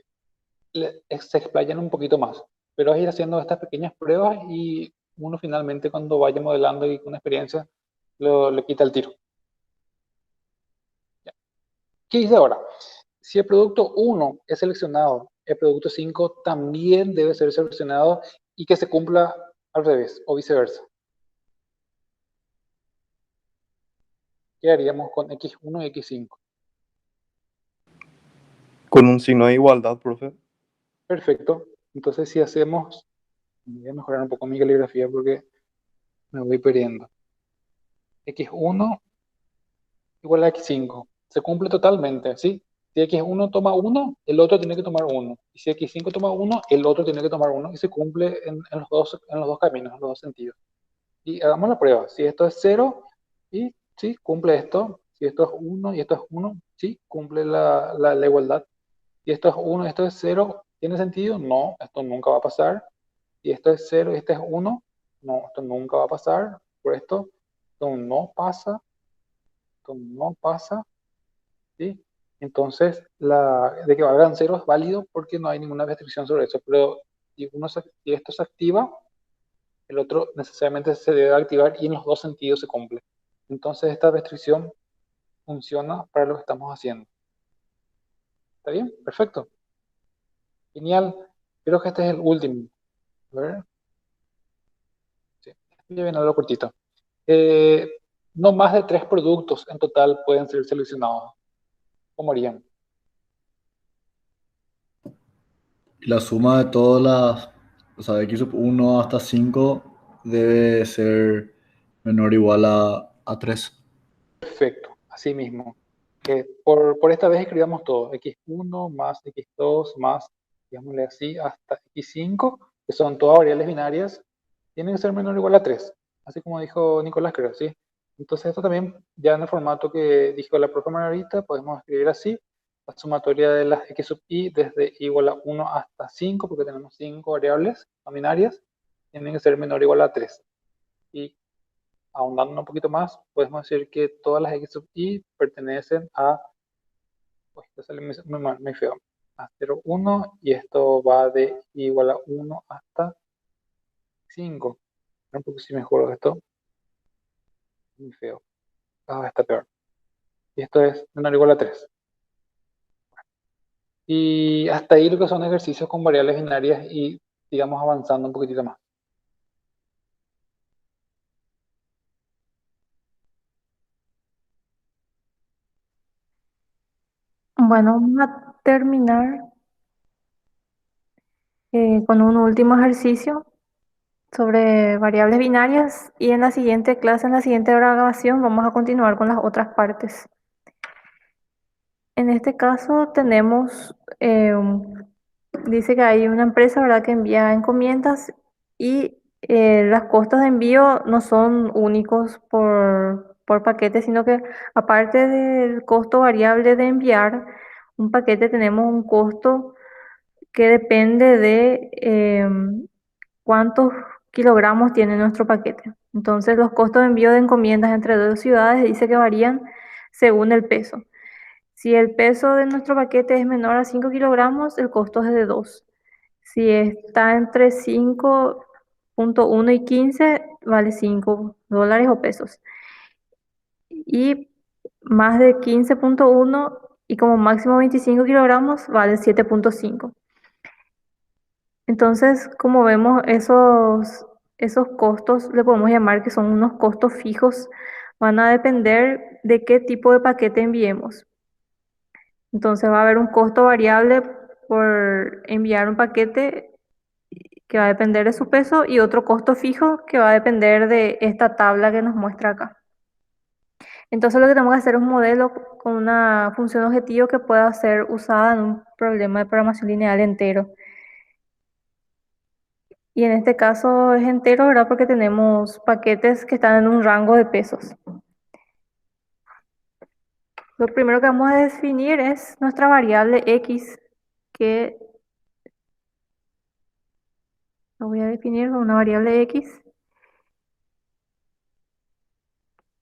se explayan un poquito más, pero es ir haciendo estas pequeñas pruebas y uno finalmente cuando vaya modelando y con experiencia le quita el tiro. Ya. ¿Qué dice ahora? Si el producto 1 es seleccionado, el producto 5 también debe ser seleccionado y que se cumpla al revés o viceversa. ¿Qué haríamos con x1 y x5? Con un signo de igualdad, profe. Perfecto. Entonces si hacemos, voy a mejorar un poco mi caligrafía porque me voy perdiendo. X1 igual a X5. Se cumple totalmente, ¿sí? Si X1 toma 1, el otro tiene que tomar 1. Y si X5 toma 1, el otro tiene que tomar 1. Y se cumple en los dos caminos, en los dos sentidos. Y hagamos la prueba. Si esto es 0, y sí, cumple esto. Si esto es 1 y esto es 1, sí, cumple la igualdad. Si esto es 1 y esto es 0, ¿tiene sentido? No, esto nunca va a pasar. Si esto es 0 y este es 1, no, esto nunca va a pasar. Por esto no pasa, esto no pasa, ¿sí? Entonces, de que valgan cero es válido porque no hay ninguna restricción sobre eso, pero si esto se activa, el otro necesariamente se debe activar y en los dos sentidos se cumple. Entonces, esta restricción funciona para lo que estamos haciendo. ¿Está bien? Perfecto. Genial. Creo que este es el último. A ver. Sí, ya viene algo cortito. Eh, no más de 3 productos en total pueden ser seleccionados. ¿Cómo harían? Y la suma de todas las, o sea, de x sub 1 hasta 5 debe ser menor o igual a 3. Perfecto, así mismo. Por esta vez escribamos todo, x1 más x2 más, digámosle así, hasta x5, que son todas variables binarias, tienen que ser menor o igual a 3, así como dijo Nicolás, creo, ¿sí? Entonces esto también, ya en el formato que dijo la profe Margarita, podemos escribir así, la sumatoria de las x sub i desde i igual a 1 hasta 5, porque tenemos 5 variables no binarias, tienen que ser menor o igual a 3. Y ahondando un poquito más, podemos decir que todas las x sub i pertenecen a, pues esto sale muy feo, a 0, 1, y esto va de i igual a 1 hasta 5. Un poco si mejoro esto, muy feo. Está peor. Y esto es menor o igual a 3. Y hasta ahí lo que son ejercicios con variables binarias y sigamos avanzando un poquitito más. Bueno, vamos a terminar con un último ejercicio sobre variables binarias y en la siguiente clase, en la siguiente grabación, vamos a continuar con las otras partes. En este caso tenemos, dice que hay una empresa, ¿verdad?, que envía encomiendas y los costos de envío no son únicos por paquete, sino que aparte del costo variable de enviar un paquete, tenemos un costo que depende de cuántos kilogramos tiene nuestro paquete. Entonces, los costos de envío de encomiendas entre dos ciudades dice que varían según el peso. Si el peso de nuestro paquete es menor a 5 kilogramos, el costo es de 2. Si está entre 5,1 y 15, vale $5 o pesos. Y más de 15,1 y como máximo 25 kilogramos, vale 7,5. Entonces, como vemos, esos costos le podemos llamar que son unos costos fijos, van a depender de qué tipo de paquete enviemos. Entonces va a haber un costo variable por enviar un paquete que va a depender de su peso y otro costo fijo que va a depender de esta tabla que nos muestra acá. Entonces lo que tenemos que hacer es un modelo con una función objetivo que pueda ser usada en un problema de programación lineal entero. Y en este caso es entero, ¿verdad? Porque tenemos paquetes que están en un rango de pesos. Lo primero que vamos a definir es nuestra variable x, que lo voy a definir con una variable x,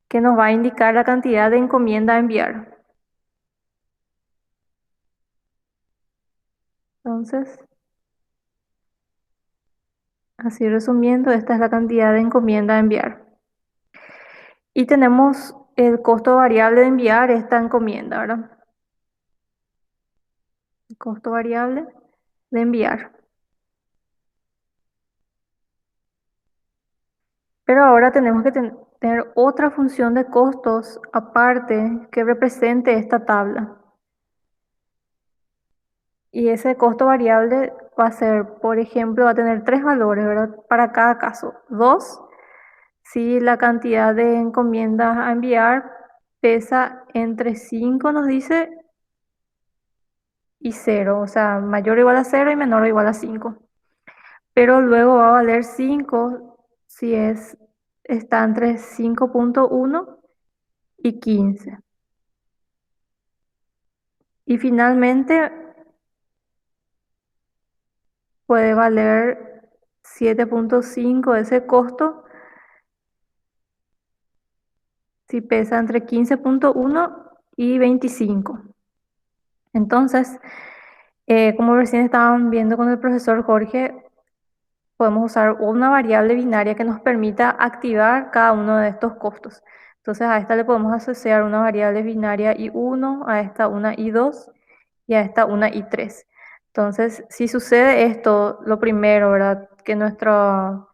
que nos va a indicar la cantidad de encomienda a enviar. Entonces, así resumiendo, esta es la cantidad de encomienda a enviar. Y tenemos el costo variable de enviar esta encomienda, ¿verdad? El costo variable de enviar. Pero ahora tenemos que tener otra función de costos aparte que represente esta tabla. Y ese costo variable va a ser, por ejemplo, va a tener 3 valores, ¿verdad? Para cada caso. 2, si la cantidad de encomiendas a enviar pesa entre 5, nos dice, y 0, o sea, mayor o igual a 0 y menor o igual a 5. Pero luego va a valer 5 si está entre 5,1 y 15. Y finalmente puede valer 7,5 ese costo si pesa entre 15,1 y 25. Entonces, como recién estaban viendo con el profesor Jorge, podemos usar una variable binaria que nos permita activar cada uno de estos costos. Entonces, a esta le podemos asociar una variable binaria i1, a esta una i2 y a esta una i3. Entonces, si sucede esto, lo primero, ¿verdad? Que nuestra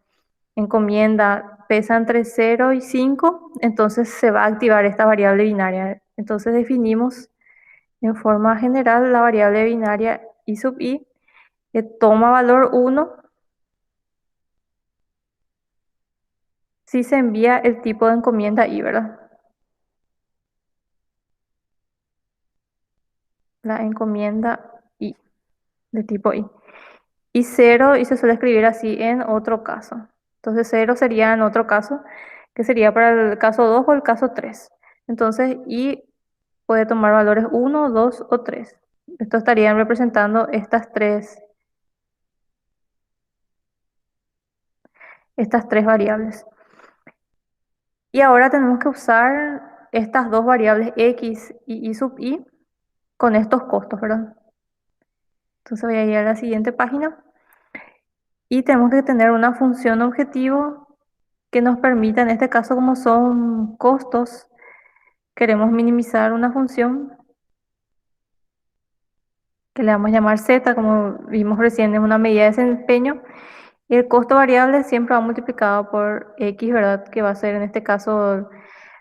encomienda pesa entre 0 y 5, entonces se va a activar esta variable binaria. Entonces definimos en forma general la variable binaria i sub i, que toma valor 1 si se envía el tipo de encomienda i, ¿verdad? La encomienda i, de tipo i. Y 0, y se suele escribir así en otro caso. Entonces 0 sería en otro caso, que sería para el caso 2 o el caso 3. Entonces i puede tomar valores 1, 2 o 3. Esto estarían representando estas tres variables. Y ahora tenemos que usar estas dos variables x y i sub i con estos costos, ¿verdad? Entonces voy a ir a la siguiente página y tenemos que tener una función objetivo que nos permita, en este caso como son costos, queremos minimizar una función que le vamos a llamar Z, como vimos recién, es una medida de desempeño. Y el costo variable siempre va multiplicado por X, ¿verdad? Que va a ser en este caso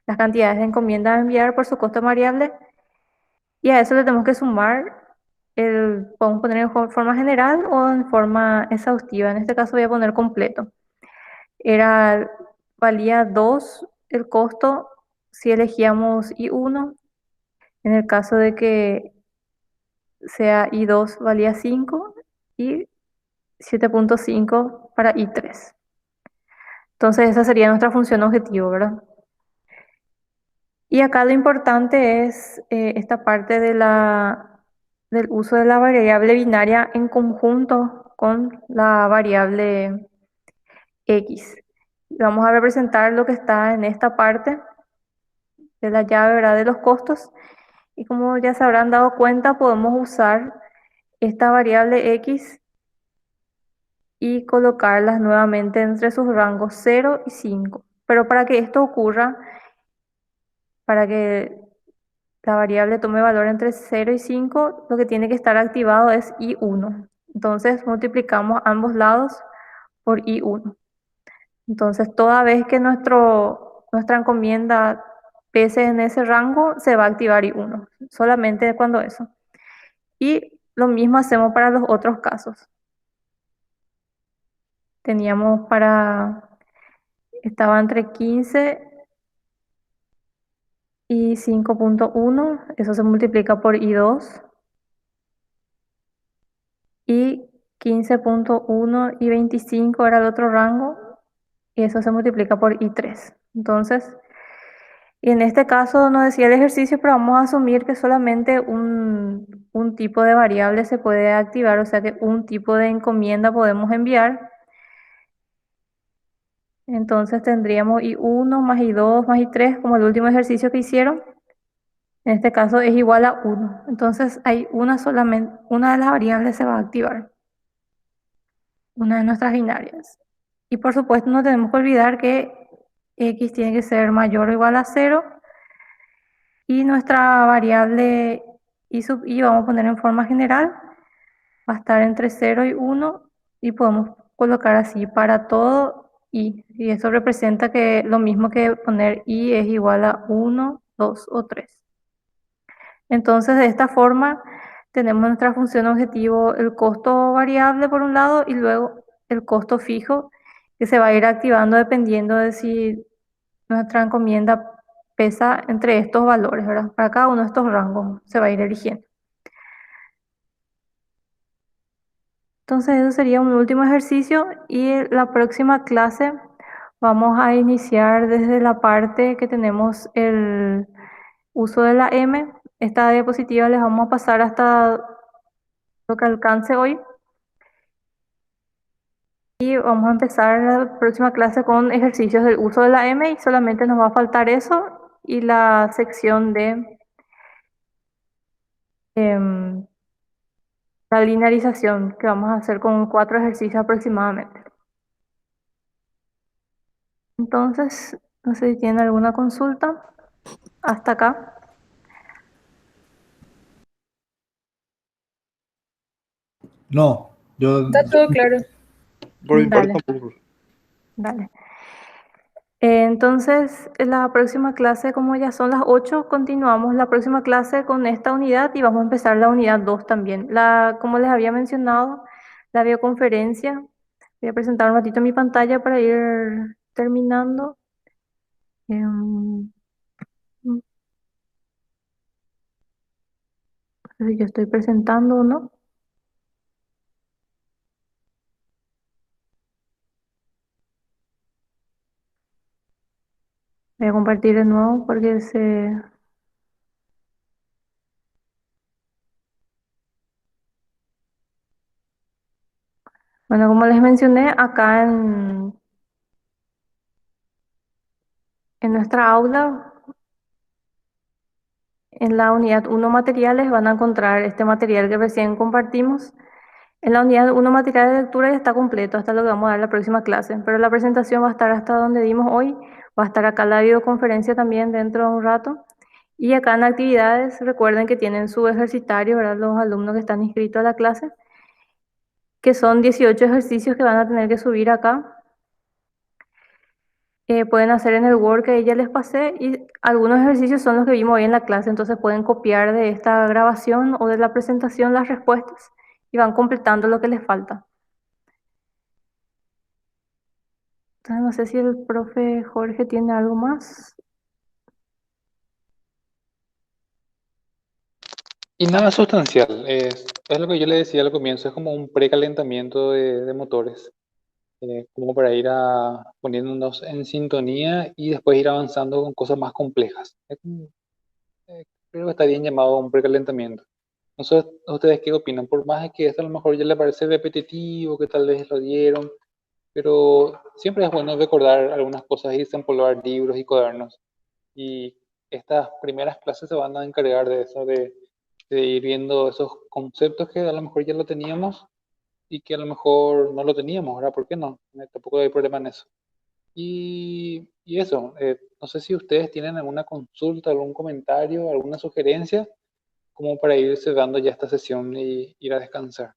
las cantidades de encomiendas a enviar por su costo variable. Y a eso le tenemos que sumar podemos poner en forma general o en forma exhaustiva. En este caso voy a poner completo. Valía 2 el costo si elegíamos I1. En el caso de que sea I2 valía 5 y 7.5 para I3. Entonces esa sería nuestra función objetivo, ¿verdad? Y acá lo importante es esta parte del uso de la variable binaria en conjunto con la variable X. Vamos a representar lo que está en esta parte de la llave, ¿verdad? De los costos. Y como ya se habrán dado cuenta, podemos usar esta variable X y colocarlas nuevamente entre sus rangos 0 y 5. Pero para que esto ocurra, para que la variable tome valor entre 0 y 5, lo que tiene que estar activado es I1. Entonces multiplicamos ambos lados por I1. Entonces toda vez que nuestra encomienda pese en ese rango, se va a activar I1. Solamente cuando eso. Y lo mismo hacemos para los otros casos. Estaba entre 15 y 5.1, eso se multiplica por I2. Y 15.1 y 25 era el otro rango, y eso se multiplica por I3. Entonces, y en este caso no decía el ejercicio, pero vamos a asumir que solamente un tipo de variable se puede activar, o sea que un tipo de encomienda podemos enviar. Entonces tendríamos I1 más I2 más I3 como el último ejercicio que hicieron. En este caso es igual a 1. Entonces hay una de las variables se va a activar, una de nuestras binarias. Y por supuesto no tenemos que olvidar que X tiene que ser mayor o igual a 0. Y nuestra variable I sub I vamos a poner en forma general. Va a estar entre 0 y 1 y podemos colocar así para todo I. Y eso representa que lo mismo que poner I es igual a 1, 2 o 3. Entonces de esta forma tenemos nuestra función objetivo, el costo variable por un lado y luego el costo fijo que se va a ir activando dependiendo de si nuestra encomienda pesa entre estos valores, ¿verdad? Para cada uno de estos rangos se va a ir eligiendo. Entonces eso sería un último ejercicio y la próxima clase vamos a iniciar desde la parte que tenemos el uso de la M. Esta diapositiva les vamos a pasar hasta lo que alcance hoy. Y vamos a empezar la próxima clase con ejercicios del uso de la M y solamente nos va a faltar eso y la sección de la linearización que vamos a hacer con 4 ejercicios aproximadamente. Entonces, no sé si tienen alguna consulta hasta acá. No, yo Está todo claro. Por mi parte Dale. tampoco. Dale. Entonces, en la próxima clase, como ya son las 8, continuamos la próxima clase con esta unidad y vamos a empezar la unidad 2 también. Como les había mencionado, la videoconferencia. Voy a presentar un ratito mi pantalla para ir terminando. No sé si yo estoy presentando o no. Voy a compartir de nuevo porque Bueno, como les mencioné, acá en nuestra aula, en la unidad 1 materiales, van a encontrar este material que recién compartimos. En la unidad 1 material de lectura ya está completo, hasta lo que vamos a dar la próxima clase, pero la presentación va a estar hasta donde dimos hoy, va a estar acá la videoconferencia también dentro de un rato. Y acá en actividades, recuerden que tienen su ejercitario, ¿verdad? Los alumnos que están inscritos a la clase, que son 18 ejercicios que van a tener que subir acá. Pueden hacer en el Word que ya les pasé y algunos ejercicios son los que vimos hoy en la clase, entonces pueden copiar de esta grabación o de la presentación las respuestas y van completando lo que les falta. Entonces no sé si el profe Jorge tiene algo más. Y nada sustancial, es lo que yo le decía al comienzo, es como un precalentamiento de motores, como para ir poniéndonos en sintonía y después ir avanzando con cosas más complejas. Creo que está bien llamado un precalentamiento. No sé ustedes qué opinan, por más que esto a lo mejor ya le parece repetitivo, que tal vez lo dieron, pero siempre es bueno recordar algunas cosas y desempolvar libros y cuadernos. Y estas primeras clases se van a encargar de eso, de ir viendo esos conceptos que a lo mejor ya lo teníamos y que a lo mejor no lo teníamos, ¿verdad? ¿Por qué no? Tampoco hay problema en eso. Y eso, no sé si ustedes tienen alguna consulta, algún comentario, alguna sugerencia, como para ir cerrando ya esta sesión y ir a descansar.